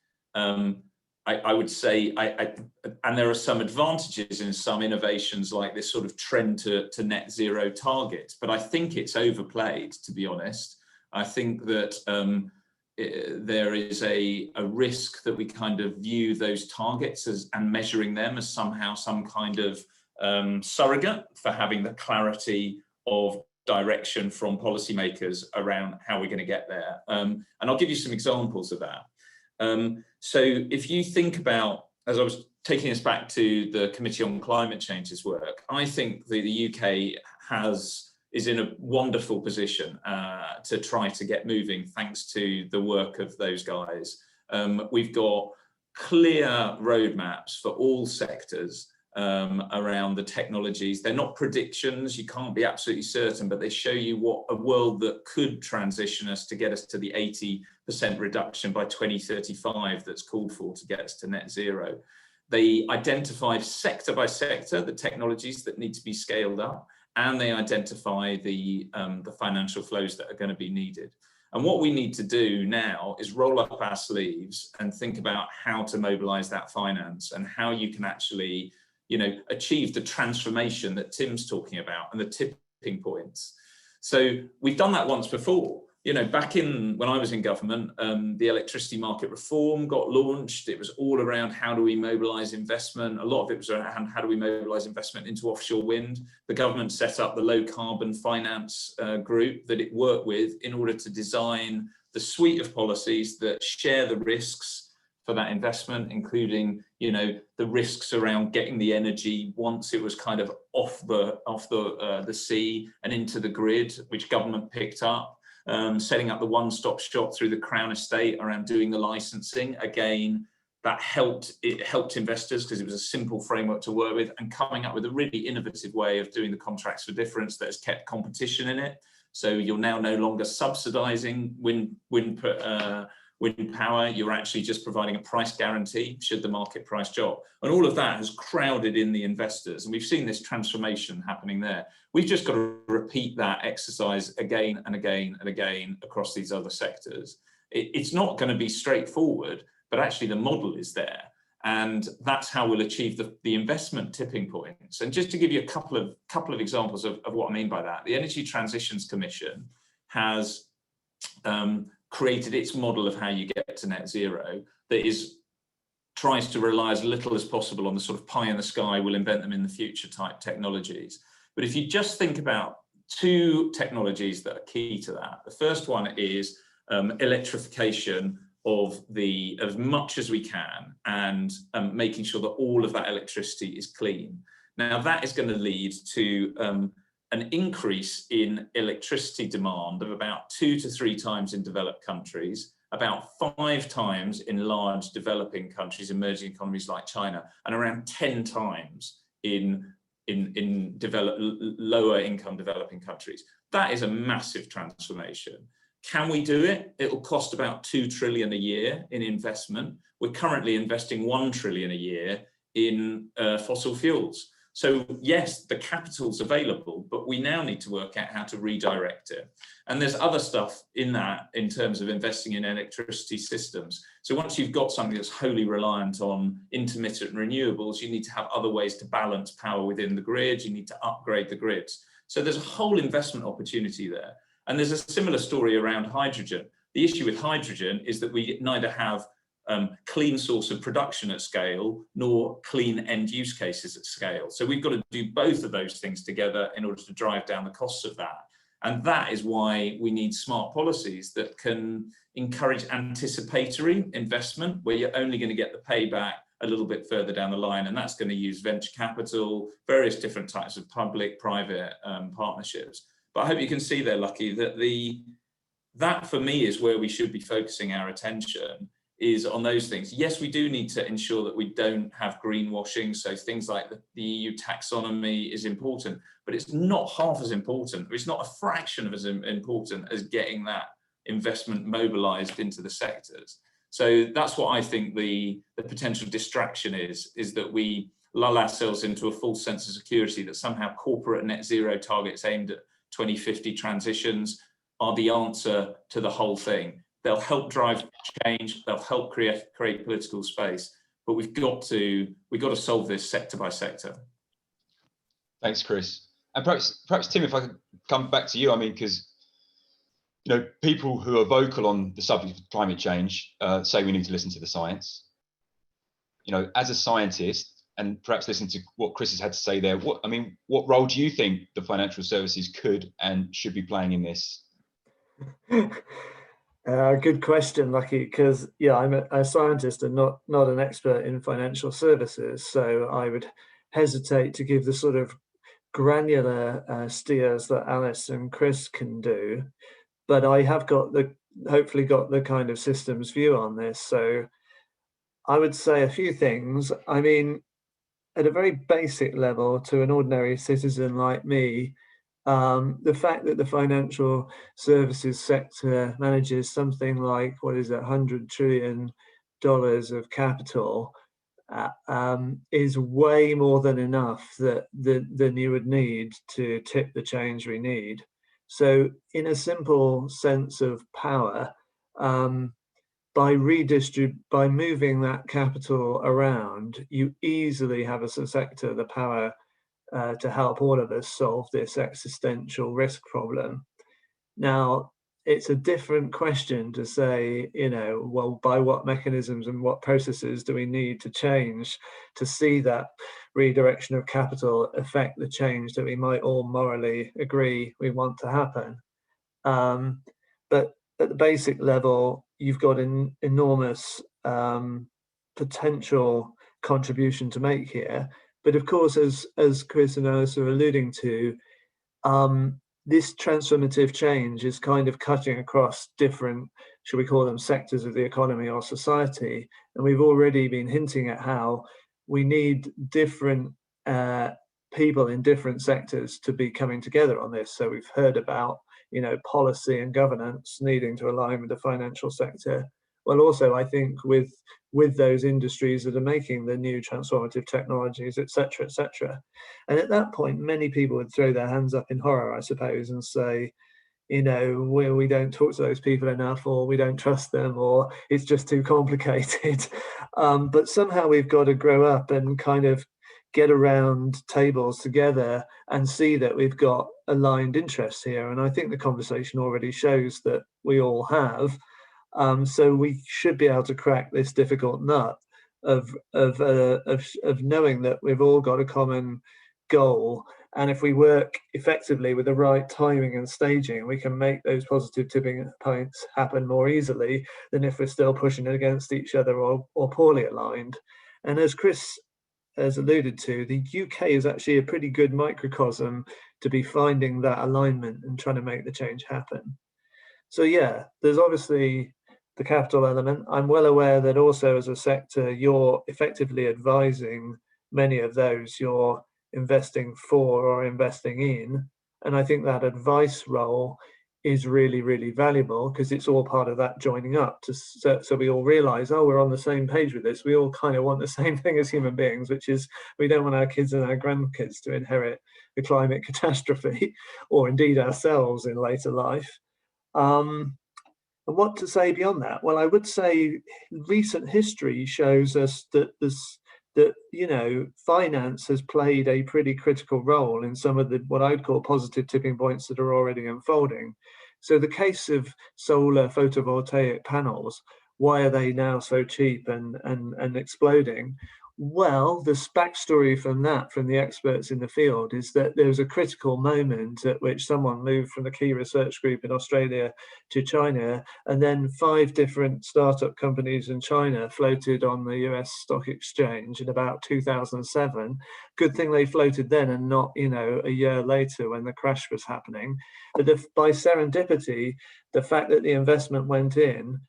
I would say, and there are some advantages in some innovations like this sort of trend to net zero targets, but I think it's overplayed, to be honest. I think that there is a risk that we kind of view those targets and measuring them as somehow some kind of surrogate for having the clarity of direction from policymakers around how we're going to get there. And I'll give you some examples of that. So if you think about, as I was taking us back to the Committee on Climate Change's work, I think the UK is in a wonderful position to try to get moving thanks to the work of those guys. We've got clear roadmaps for all sectors around the technologies. They're not predictions, you can't be absolutely certain, but they show you what a world that could transition us to get us to the 80% reduction by 2035 that's called for to get us to net zero. They identify sector by sector the technologies that need to be scaled up, and they identify the financial flows that are going to be needed. And what we need to do now is roll up our sleeves and think about how to mobilize that finance and how you can actually achieve the transformation that Tim's talking about and the tipping points. So we've done that once before. Back when I was in government, the electricity market reform got launched. It was all around how do we mobilize investment. A lot of it was around how do we mobilize investment into offshore wind. The government set up the low carbon finance group that it worked with in order to design the suite of policies that share the risks for that investment, including the risks around getting the energy once it was kind of off the sea and into the grid, which government picked up. Setting up the one-stop shop through the Crown Estate around doing the licensing. Again, that helped investors because it was a simple framework to work with, and coming up with a really innovative way of doing the contracts for difference that has kept competition in it. So you're now no longer subsidizing wind Wind power, you're actually just providing a price guarantee should the market price drop. And all of that has crowded in the investors. And we've seen this transformation happening there. We've just got to repeat that exercise again and again and again across these other sectors. It's not going to be straightforward, but actually the model is there. And that's how we'll achieve the investment tipping points. And just to give you a couple of examples of what I mean by that, the Energy Transitions Commission has created its model of how you get to net zero that tries to rely as little as possible on the sort of pie in the sky, we'll invent them in the future type technologies. But if you just think about two technologies that are key to that, the first one is electrification of as much as we can, and making sure that all of that electricity is clean. Now that is going to lead to an increase in electricity demand of about 2 to 3 times in developed countries, about 5 times in large developing countries, emerging economies like China, and around 10 times in lower income developing countries. That is a massive transformation. Can we do it? It will cost about 2 trillion a year in investment. We're currently investing 1 trillion a year in fossil fuels. So yes, the capital's available, but we now need to work out how to redirect it. And there's other stuff in that in terms of investing in electricity systems. So once you've got something that's wholly reliant on intermittent renewables, you need to have other ways to balance power within the grid. You need to upgrade the grids. So there's a whole investment opportunity there. And there's a similar story around hydrogen. The issue with hydrogen is that we neither have clean source of production at scale, nor clean end use cases at scale. So we've got to do both of those things together in order to drive down the costs of that. And that is why we need smart policies that can encourage anticipatory investment, where you're only going to get the payback a little bit further down the line. And that's going to use venture capital, various different types of public-private partnerships. But I hope you can see there, Lucky, that that for me is where we should be focusing our attention, is on those things. Yes, we do need to ensure that we don't have greenwashing. So things like the EU taxonomy is important, but it's not half as important. It's not a fraction of as important as getting that investment mobilized into the sectors. So that's what I think the potential distraction is that we lull ourselves into a false sense of security that somehow corporate net zero targets aimed at 2050 transitions are the answer to the whole thing. They'll help drive change, they'll help create political space, but we've got to solve this sector by sector. Thanks, Chris. And perhaps Tim, if I could come back to you, I mean, because people who are vocal on the subject of climate change say we need to listen to the science. As a scientist, and perhaps listen to what Chris has had to say there, what role do you think the financial services could and should be playing in this? Good question, Lucky, because I'm a scientist and not an expert in financial services, so I would hesitate to give the sort of granular steers that Alice and Chris can do, but I have hopefully got the kind of systems view on this. So I would say a few things. I mean, at a very basic level, to an ordinary citizen like me, the fact that the financial services sector manages something like, $100 trillion of capital is way more than enough than you would need to tip the change we need. So in a simple sense of power, by moving that capital around, you easily have as a sector the power to help all of us solve this existential risk problem. Now, it's a different question to say, well, by what mechanisms and what processes do we need to change to see that redirection of capital affect the change that we might all morally agree we want to happen. But at the basic level, you've got an enormous potential contribution to make here. But of course, as Chris and Alice are alluding to, this transformative change is kind of cutting across different, should we call them sectors of the economy or society. And we've already been hinting at how we need different people in different sectors to be coming together on this. So we've heard about, policy and governance needing to align with the financial sector. well, also I think with those industries that are making the new transformative technologies, etc., etc. And at that point, many people would throw their hands up in horror, I suppose, and say, you know, we don't talk to those people enough, or we don't trust them, or it's just too complicated. But somehow we've got to grow up and kind of get around tables together and see that we've got aligned interests here. And I think the conversation already shows that we all have. So we should be able to crack this difficult nut of knowing that we've all got a common goal. And if we work effectively with the right timing and staging, we can make those positive tipping points happen more easily than if we're still pushing it against each other or poorly aligned. And as Chris has alluded to, the UK is actually a pretty good microcosm to be finding that alignment and trying to make the change happen. So yeah, there's obviously the capital element. I'm well aware that also as a sector, you're effectively advising many of those you're investing for or investing in. And I think that advice role is really, really valuable because it's all part of that joining up so we all realize, oh, we're on the same page with this. We all kind of want the same thing as human beings, which is we don't want our kids and our grandkids to inherit the climate catastrophe or indeed ourselves in later life. And what to say beyond that? Well, I would say recent history shows us that you know, finance has played a pretty critical role in some of the what I'd call positive tipping points that are already unfolding. So the case of solar photovoltaic panels, why are they now so cheap and exploding? Well, the backstory from the experts in the field is that there was a critical moment at which someone moved from the key research group in Australia to China, and then 5 different startup companies in China floated on the US stock exchange in about 2007. Good thing they floated then and not, you know, a year later when the crash was happening. But by serendipity, the fact that the investment went in,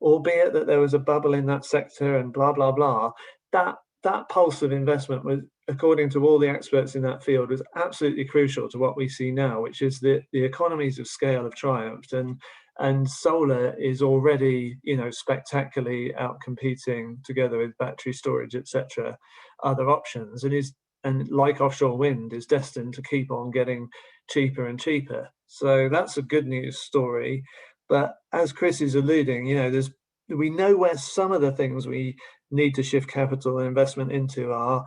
albeit that there was a bubble in that sector and blah, blah, blah, that pulse of investment was, according to all the experts in that field, was absolutely crucial to what we see now, which is that the economies of scale have triumphed, and solar is already, you know, spectacularly out competing together with battery storage, etc., other options, and like offshore wind is destined to keep on getting cheaper and cheaper. So that's a good news story. But as Chris is alluding, you know, we know where some of the things we need to shift capital and investment into are.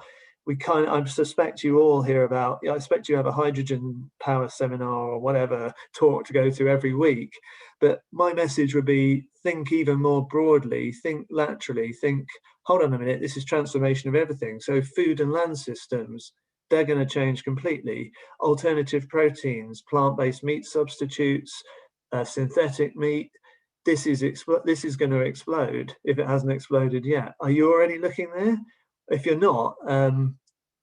I suspect you all hear about, I expect you have a hydrogen power seminar or whatever talk to go to every week. But my message would be, think even more broadly, think laterally, think, hold on a minute, this is transformation of everything. So food and land systems, they're going to change completely. Alternative proteins, plant-based meat substitutes, synthetic meat, this is going to explode if it hasn't exploded yet. Are you already looking there? If you're not,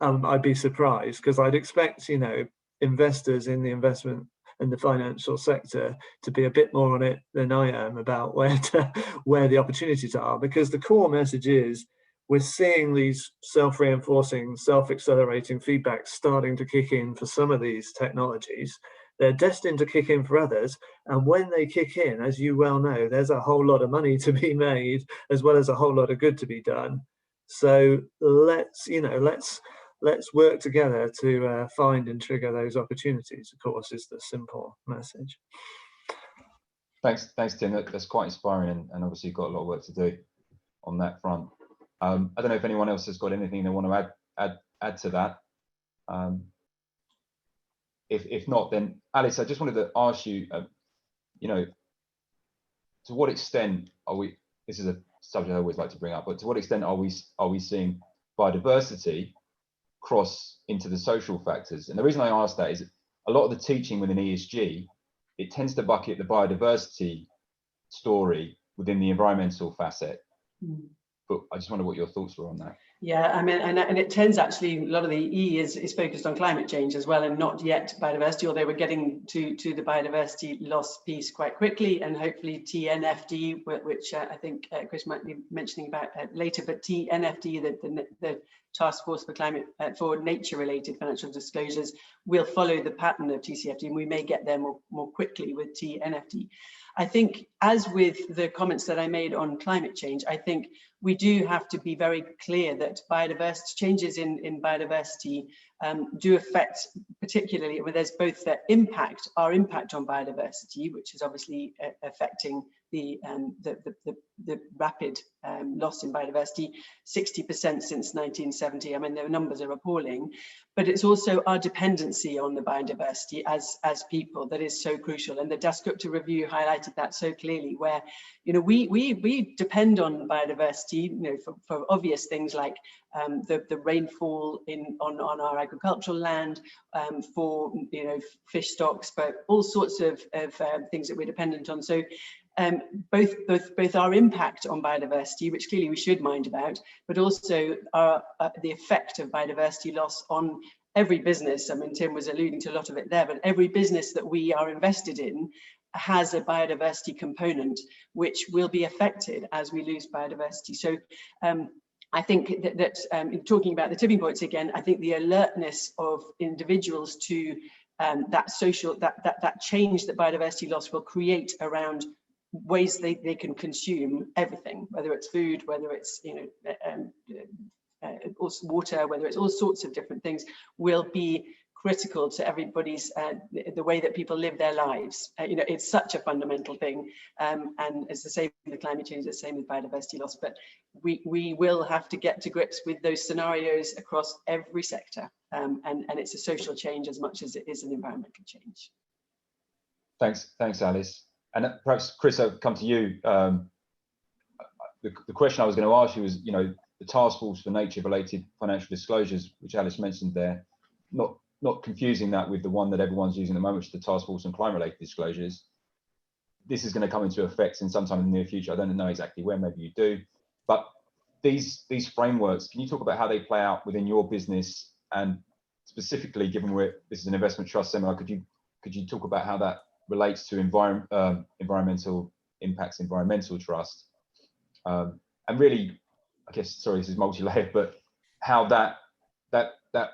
I'd be surprised, because I'd expect, you know, investors in the investment and the financial sector to be a bit more on it than I am about where the opportunities are, because the core message is we're seeing these self-reinforcing, self-accelerating feedbacks starting to kick in for some of these technologies. They're destined to kick in for others. And when they kick in, as you well know, there's a whole lot of money to be made, as well as a whole lot of good to be done. So let's work together to find and trigger those opportunities, of course, is the simple message. Thanks, Tim. That's quite inspiring, and obviously you've got a lot of work to do on that front. I don't know if anyone else has got anything they want to add to that. If not, then Alice, I just wanted to ask you, you know, to what extent are we? This is a subject I always like to bring up, but to what extent are we seeing biodiversity cross into the social factors? And the reason I ask that is a lot of the teaching within ESG, it tends to bucket the biodiversity story within the environmental facet. But I just wonder what your thoughts were on that. Yeah, I mean, and it tends actually, a lot of the E is focused on climate change as well, and not yet biodiversity, although we're getting to the biodiversity loss piece quite quickly, and hopefully TNFD, which I think Chris might be mentioning about later, but TNFD, the Task Force for Climate for Nature-related Financial Disclosures, will follow the pattern of TCFD, and we may get there more quickly with TNFD. I think, as with the comments that I made on climate change, I think we do have to be very clear that biodiversity changes in biodiversity do affect, particularly where there's both our impact on biodiversity, which is obviously affecting the rapid loss in biodiversity, 60% since 1970. I mean, the numbers are appalling, but it's also our dependency on the biodiversity as people that is so crucial. And the Descriptor review highlighted that so clearly, where, you know, we depend on biodiversity, you know, for obvious things like the rainfall on our agricultural land, for, you know, fish stocks, but all sorts of things that we're dependent on. So both our impact on biodiversity, which clearly we should mind about, but also the effect of biodiversity loss on every business. I mean, Tim was alluding to a lot of it there, but every business that we are invested in has a biodiversity component, which will be affected as we lose biodiversity. So I think that in talking about the tipping points again, I think the alertness of individuals to that change that biodiversity loss will create around ways they can consume everything, whether it's food, whether it's, you know, also water, whether it's all sorts of different things, will be critical to everybody's the way that people live their lives. You know, it's such a fundamental thing, and it's the same with climate change, it's the same with biodiversity loss. But we will have to get to grips with those scenarios across every sector, and it's a social change as much as it is an environmental change. Thanks, Alice. And perhaps, Chris, I'll come to you. The question I was going to ask you was, you know, the task force for nature-related financial disclosures, which Alice mentioned there, not confusing that with the one that everyone's using at the moment, which is the task force on climate-related disclosures. This is going to come into effect in sometime in the near future. I don't know exactly when, maybe you do. But these frameworks, can you talk about how they play out within your business? And specifically, given this is an investment trust seminar, could you talk about how that relates to environmental impacts, environmental trust, and really, I guess, sorry, this is multi-layered, but how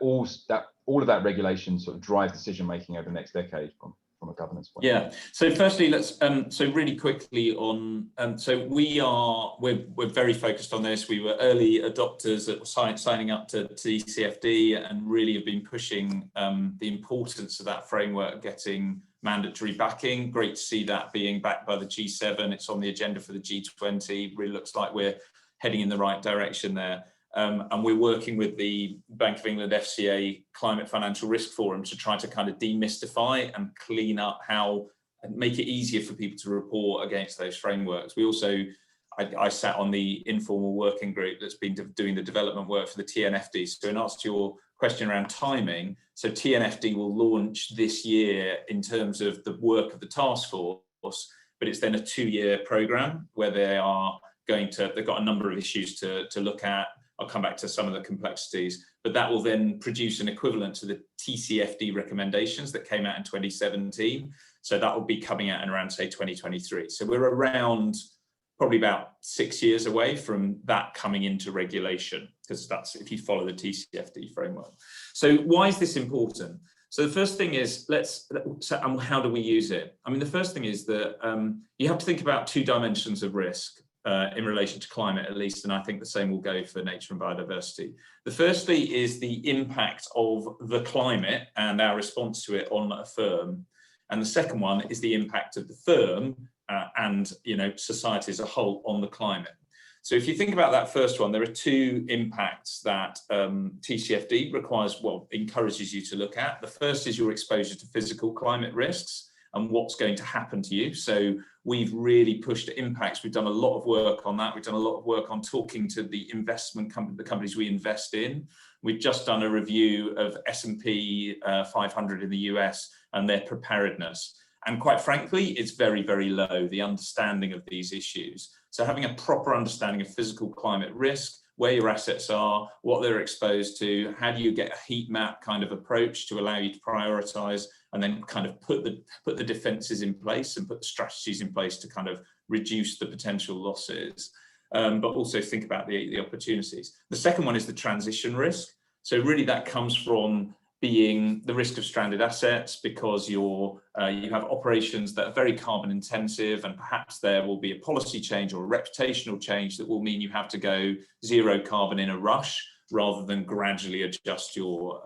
all of that regulation sort of drives decision making over the next decade from a governance point. Yeah. So firstly, let's so really quickly on. So we're very focused on this. We were early adopters at signing up to TCFD, and really have been pushing the importance of that framework getting mandatory backing. Great to see that being backed by the G7. It's on the agenda for the G20. Really looks like we're heading in the right direction there. And we're working with the Bank of England FCA Climate Financial Risk Forum to try to kind of demystify and clean up and make it easier for people to report against those frameworks. We also, I sat on the informal working group that's been doing the development work for the TNFD. So in answer to your question around timing, so TNFD will launch this year in terms of the work of the task force, but it's then a 2-year program where they've got a number of issues to look at. I'll come back to some of the complexities, but that will then produce an equivalent to the TCFD recommendations that came out in 2017. So that will be coming out in around, say, 2023. So we're around probably about 6 years away from that coming into regulation, because that's if you follow the TCFD framework. So why is this important? So the first thing is, how do we use it? I mean, the first thing is that you have to think about 2 dimensions of risk. In relation to climate, at least, and I think the same will go for nature and biodiversity. The firstly is the impact of the climate and our response to it on a firm, and the second one is the impact of the firm and, you know, society as a whole on the climate. So if you think about that first one, there are 2 impacts that TCFD encourages you to look at. The first is your exposure to physical climate risks and what's going to happen to you. So we've really pushed impacts. We've done a lot of work on that. We've done a lot of work on talking to the the companies we invest in. We've just done a review of S&P 500 in the US and their preparedness. And quite frankly, it's very, very low, the understanding of these issues. So having a proper understanding of physical climate risk, where your assets are, what they're exposed to, how do you get a heat map kind of approach to allow you to prioritize, and then kind of put the defenses in place and put the strategies in place to kind of reduce the potential losses, but also think about the opportunities. The second one is the transition risk. So really that comes from being the risk of stranded assets, because you have operations that are very carbon intensive, and perhaps there will be a policy change or a reputational change that will mean you have to go zero carbon in a rush, rather than gradually adjust your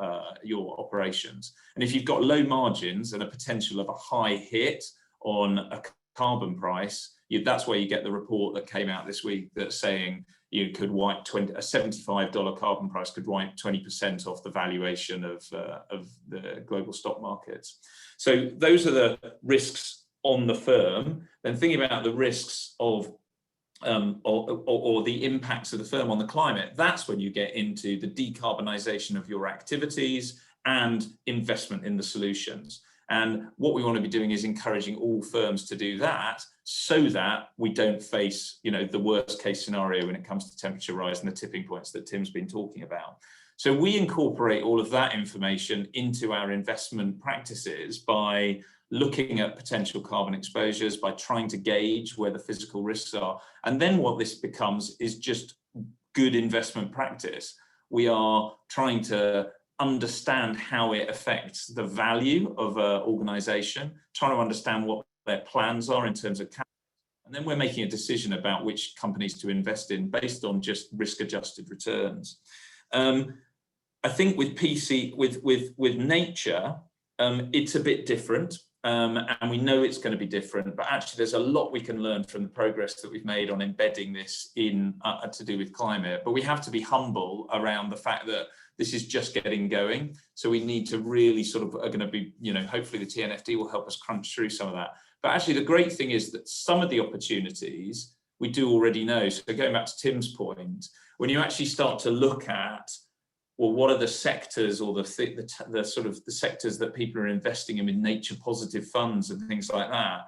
operations. And if you've got low margins and a potential of a high hit on a carbon price, that's where you get the report that came out this week that's saying you could wipe a $75 carbon price could wipe 20% off the valuation of the global stock markets. So those are the risks on the firm. Then thinking about the risks of or the impacts of the firm on the climate, that's when you get into the decarbonisation of your activities and investment in the solutions. And what we want to be doing is encouraging all firms to do that, so that we don't face, the worst case scenario when it comes to temperature rise and the tipping points that Tim's been talking about. So we incorporate all of that information into our investment practices by looking at potential carbon exposures, by trying to gauge where the physical risks are. And then what this becomes is just good investment practice. We are trying to understand how it affects the value of an organization, trying to understand what their plans are in terms of capital, and then we're making a decision about which companies to invest in based on just risk-adjusted returns. I think with PC, with nature, it's a bit different. And we know it's going to be different, but actually there's a lot we can learn from the progress that we've made on embedding this in to do with climate. But we have to be humble around the fact that this is just getting going. So we need to really are going to be, hopefully the TNFD will help us crunch through some of that. But actually the great thing is that some of the opportunities we do already know. So going back to Tim's point, when you actually start to look at, well, what are the sectors or the sectors that people are investing in with nature positive funds and things like that,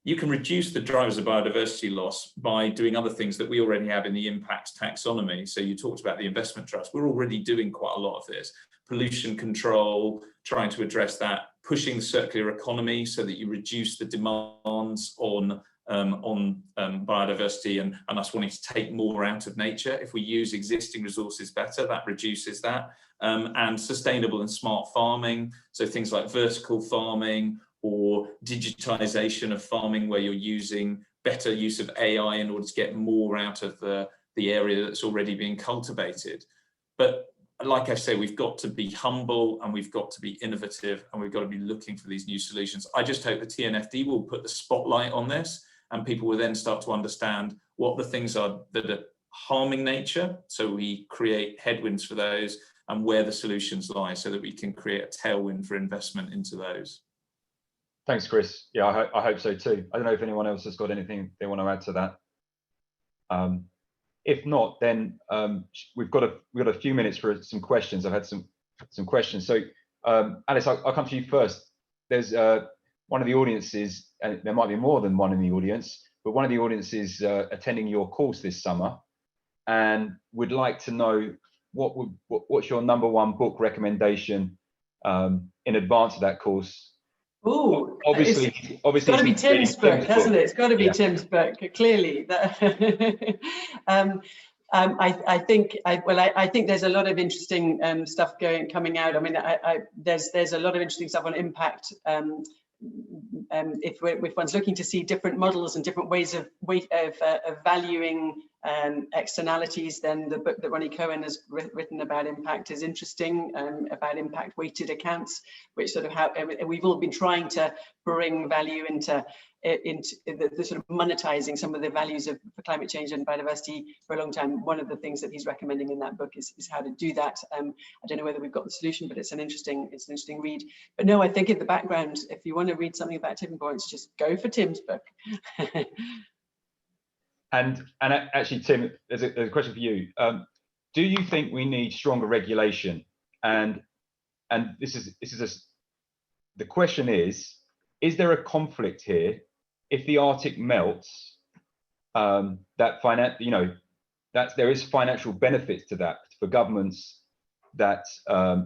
you can reduce the drivers of biodiversity loss by doing other things that we already have in the impacts taxonomy. So you talked about the investment trust. We're already doing quite a lot of this. Pollution control, trying to address that, pushing the circular economy so that you reduce the demands on biodiversity and us wanting to take more out of nature. If we use existing resources better, that reduces that. And sustainable and smart farming, so things like vertical farming or digitization of farming, where you're using better use of AI in order to get more out of the area that's already being cultivated. But like I say, we've got to be humble and we've got to be innovative and we've got to be looking for these new solutions. I just hope the TNFD will put the spotlight on this, and people will then start to understand what the things are that are harming nature, so we create headwinds for those, and where the solutions lie, so that we can create a tailwind for investment into those. Thanks, Chris. Yeah, I hope so too. I don't know if anyone else has got anything they want to add to that. If not, then we've got a few minutes for some questions. I've had some questions. So Alice, I'll come to you first. There's one of the audiences, and there might be more than one in the audience, but one of the audiences attending your course this summer, and would like to know what's your #1 book recommendation in advance of that course. Oh, obviously, it's got to be Tim's book, hasn't it? It's got to be Tim's book, clearly. I think there's a lot of interesting stuff coming out. I mean, there's a lot of interesting stuff on impact. If one's looking to see different models and different ways of valuing externalities, then the book that Ronnie Cohen has written about impact is interesting, about impact weighted accounts, which sort of how we've all been trying to bring value into the sort of monetizing some of the values of climate change and biodiversity for a long time. One of the things that he's recommending in that book is how to do that. I don't know whether we've got the solution, but it's an interesting read. But no, I think in the background, if you want to read something about tipping points, just go for Tim's book. And actually, Tim, there's a question for you. Do you think we need stronger regulation? And the question is there a conflict here? If the Arctic melts, there is financial benefits to that for governments, that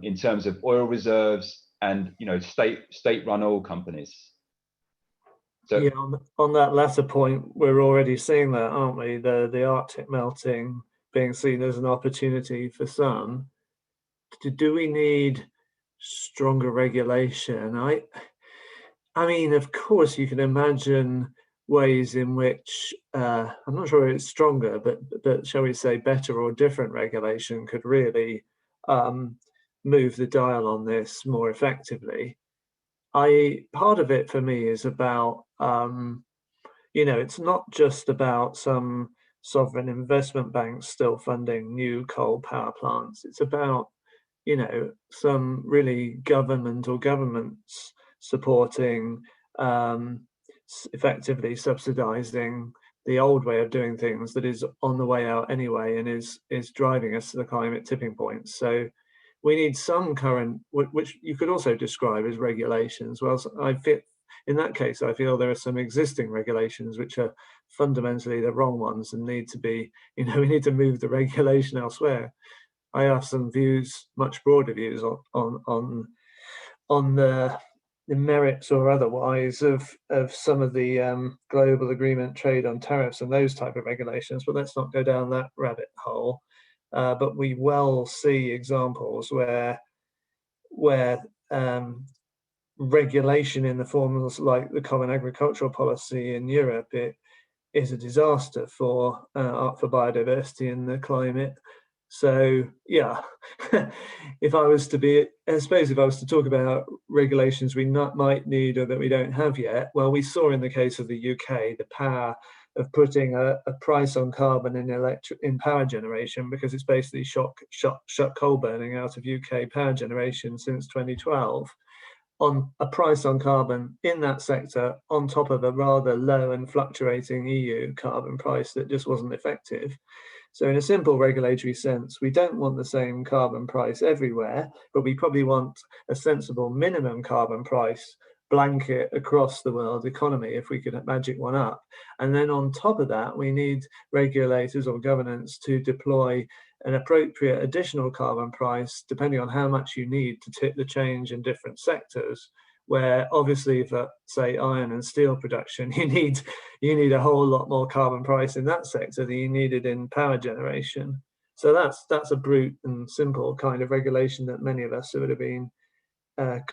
in terms of oil reserves and state-run oil companies. So, yeah, on that latter point, we're already seeing that, aren't we? The Arctic melting being seen as an opportunity for some. Do we need stronger regulation. I mean, of course, you can imagine ways in which I'm not sure it's stronger, but shall we say better or different regulation could really move the dial on this more effectively. Part of it for me is about it's not just about some sovereign investment banks still funding new coal power plants. It's about some really government or governments supporting effectively subsidizing the old way of doing things that is on the way out anyway and is driving us to the climate tipping point. So we need some current, which you could also describe as regulations. Well, I feel in that case, I feel there are some existing regulations which are fundamentally the wrong ones and need to be, we need to move the regulation elsewhere. I have some views, much broader views on the merits or otherwise of some of the global agreement trade on tariffs and those type of regulations, but let's not go down that rabbit hole. But we well see examples where regulation in the forms like the common agricultural policy in Europe, it is a disaster for biodiversity and the climate. So yeah, if I was to talk about regulations we might need or that we don't have yet, well, we saw in the case of the UK the power of putting a price on carbon in power generation, because it's basically shut coal burning out of UK power generation since 2012. On a price on carbon in that sector on top of a rather low and fluctuating EU carbon price that just wasn't effective. So in a simple regulatory sense, we don't want the same carbon price everywhere, but we probably want a sensible minimum carbon price blanket across the world economy if we could magic one up. And then on top of that, we need regulators or governance to deploy an appropriate additional carbon price depending on how much you need to tip the change in different sectors, where obviously for, say, iron and steel production, you need a whole lot more carbon price in that sector than you needed in power generation. So that's a brute and simple kind of regulation that many of us would have been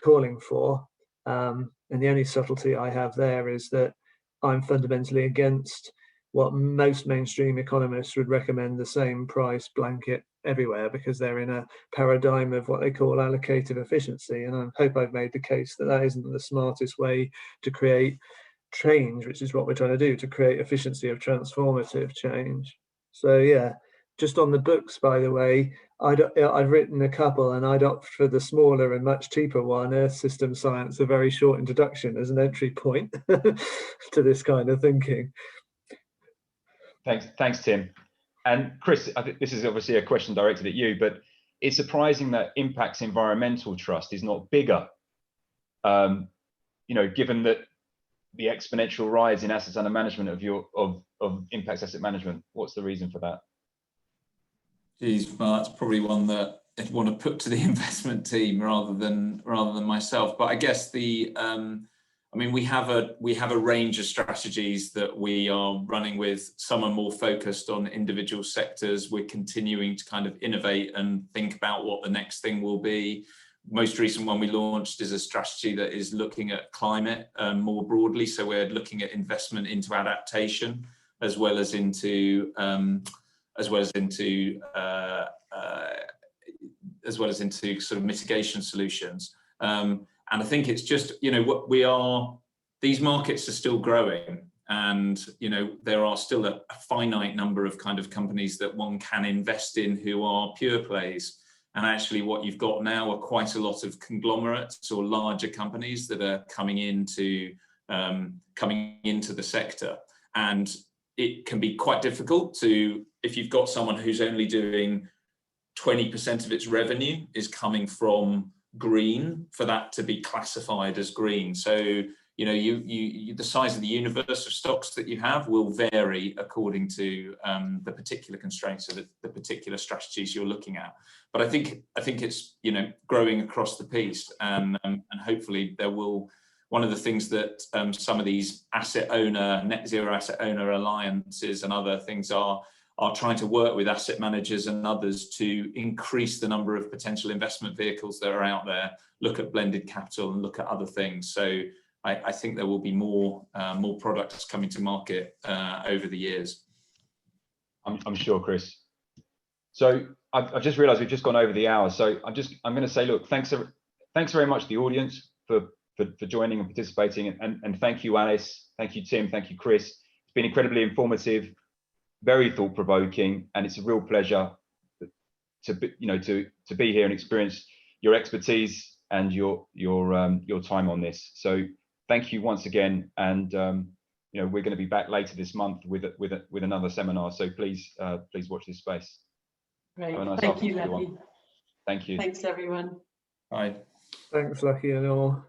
calling for. And the only subtlety I have there is that I'm fundamentally against what most mainstream economists would recommend the same price blanket everywhere, because they're in a paradigm of what they call allocative efficiency. And I hope I've made the case that that isn't the smartest way to create change, which is what we're trying to do, to create efficiency of transformative change. So yeah, just on the books, by the way, I've written a couple and I'd opt for the smaller and much cheaper one, Earth System Science, a very short introduction as an entry point to this kind of thinking. Thanks, Tim. And Chris, I think this is obviously a question directed at you, but it's surprising that Impact's Environmental Trust is not bigger. Given that the exponential rise in assets under management of Impact's asset management, what's the reason for that? Geez, well, that's probably one that I'd want to put to the investment team rather than myself. But I guess we have a range of strategies that we are running with. Some are more focused on individual sectors. We're continuing to kind of innovate and think about what the next thing will be. Most recent one we launched is a strategy that is looking at climate more broadly. So we're looking at investment into adaptation as well as into sort of mitigation solutions. And I think it's just, these markets are still growing, and there are still a finite number of kind of companies that one can invest in who are pure plays. And actually what you've got now are quite a lot of conglomerates or larger companies that are coming into the sector. And it can be quite difficult if you've got someone who's only doing 20% of its revenue is coming from green, for that to be classified as green. So the size of the universe of stocks that you have will vary according to the particular constraints of the particular strategies you're looking at. But I think it's growing across the piece, and hopefully there will. One of the things that some of these net zero asset owner alliances and other things are are trying to work with asset managers and others to increase the number of potential investment vehicles that are out there, look at blended capital and look at other things. So I think there will be more products coming to market over the years. I'm sure, Chris. So I've just realised we've just gone over the hour. So I'm going to say, look, thanks very much to the audience for joining and participating, and thank you, Alice, thank you, Tim, thank you, Chris. It's been incredibly informative, very thought-provoking, and it's a real pleasure to be here and experience your expertise and your time on this. So thank you once again, and we're going to be back later this month with another seminar. So please watch this space. Great. Nice Thank you, afternoon, Lucky. Thank you. Thanks, everyone. Bye. Thanks, Lucky and all.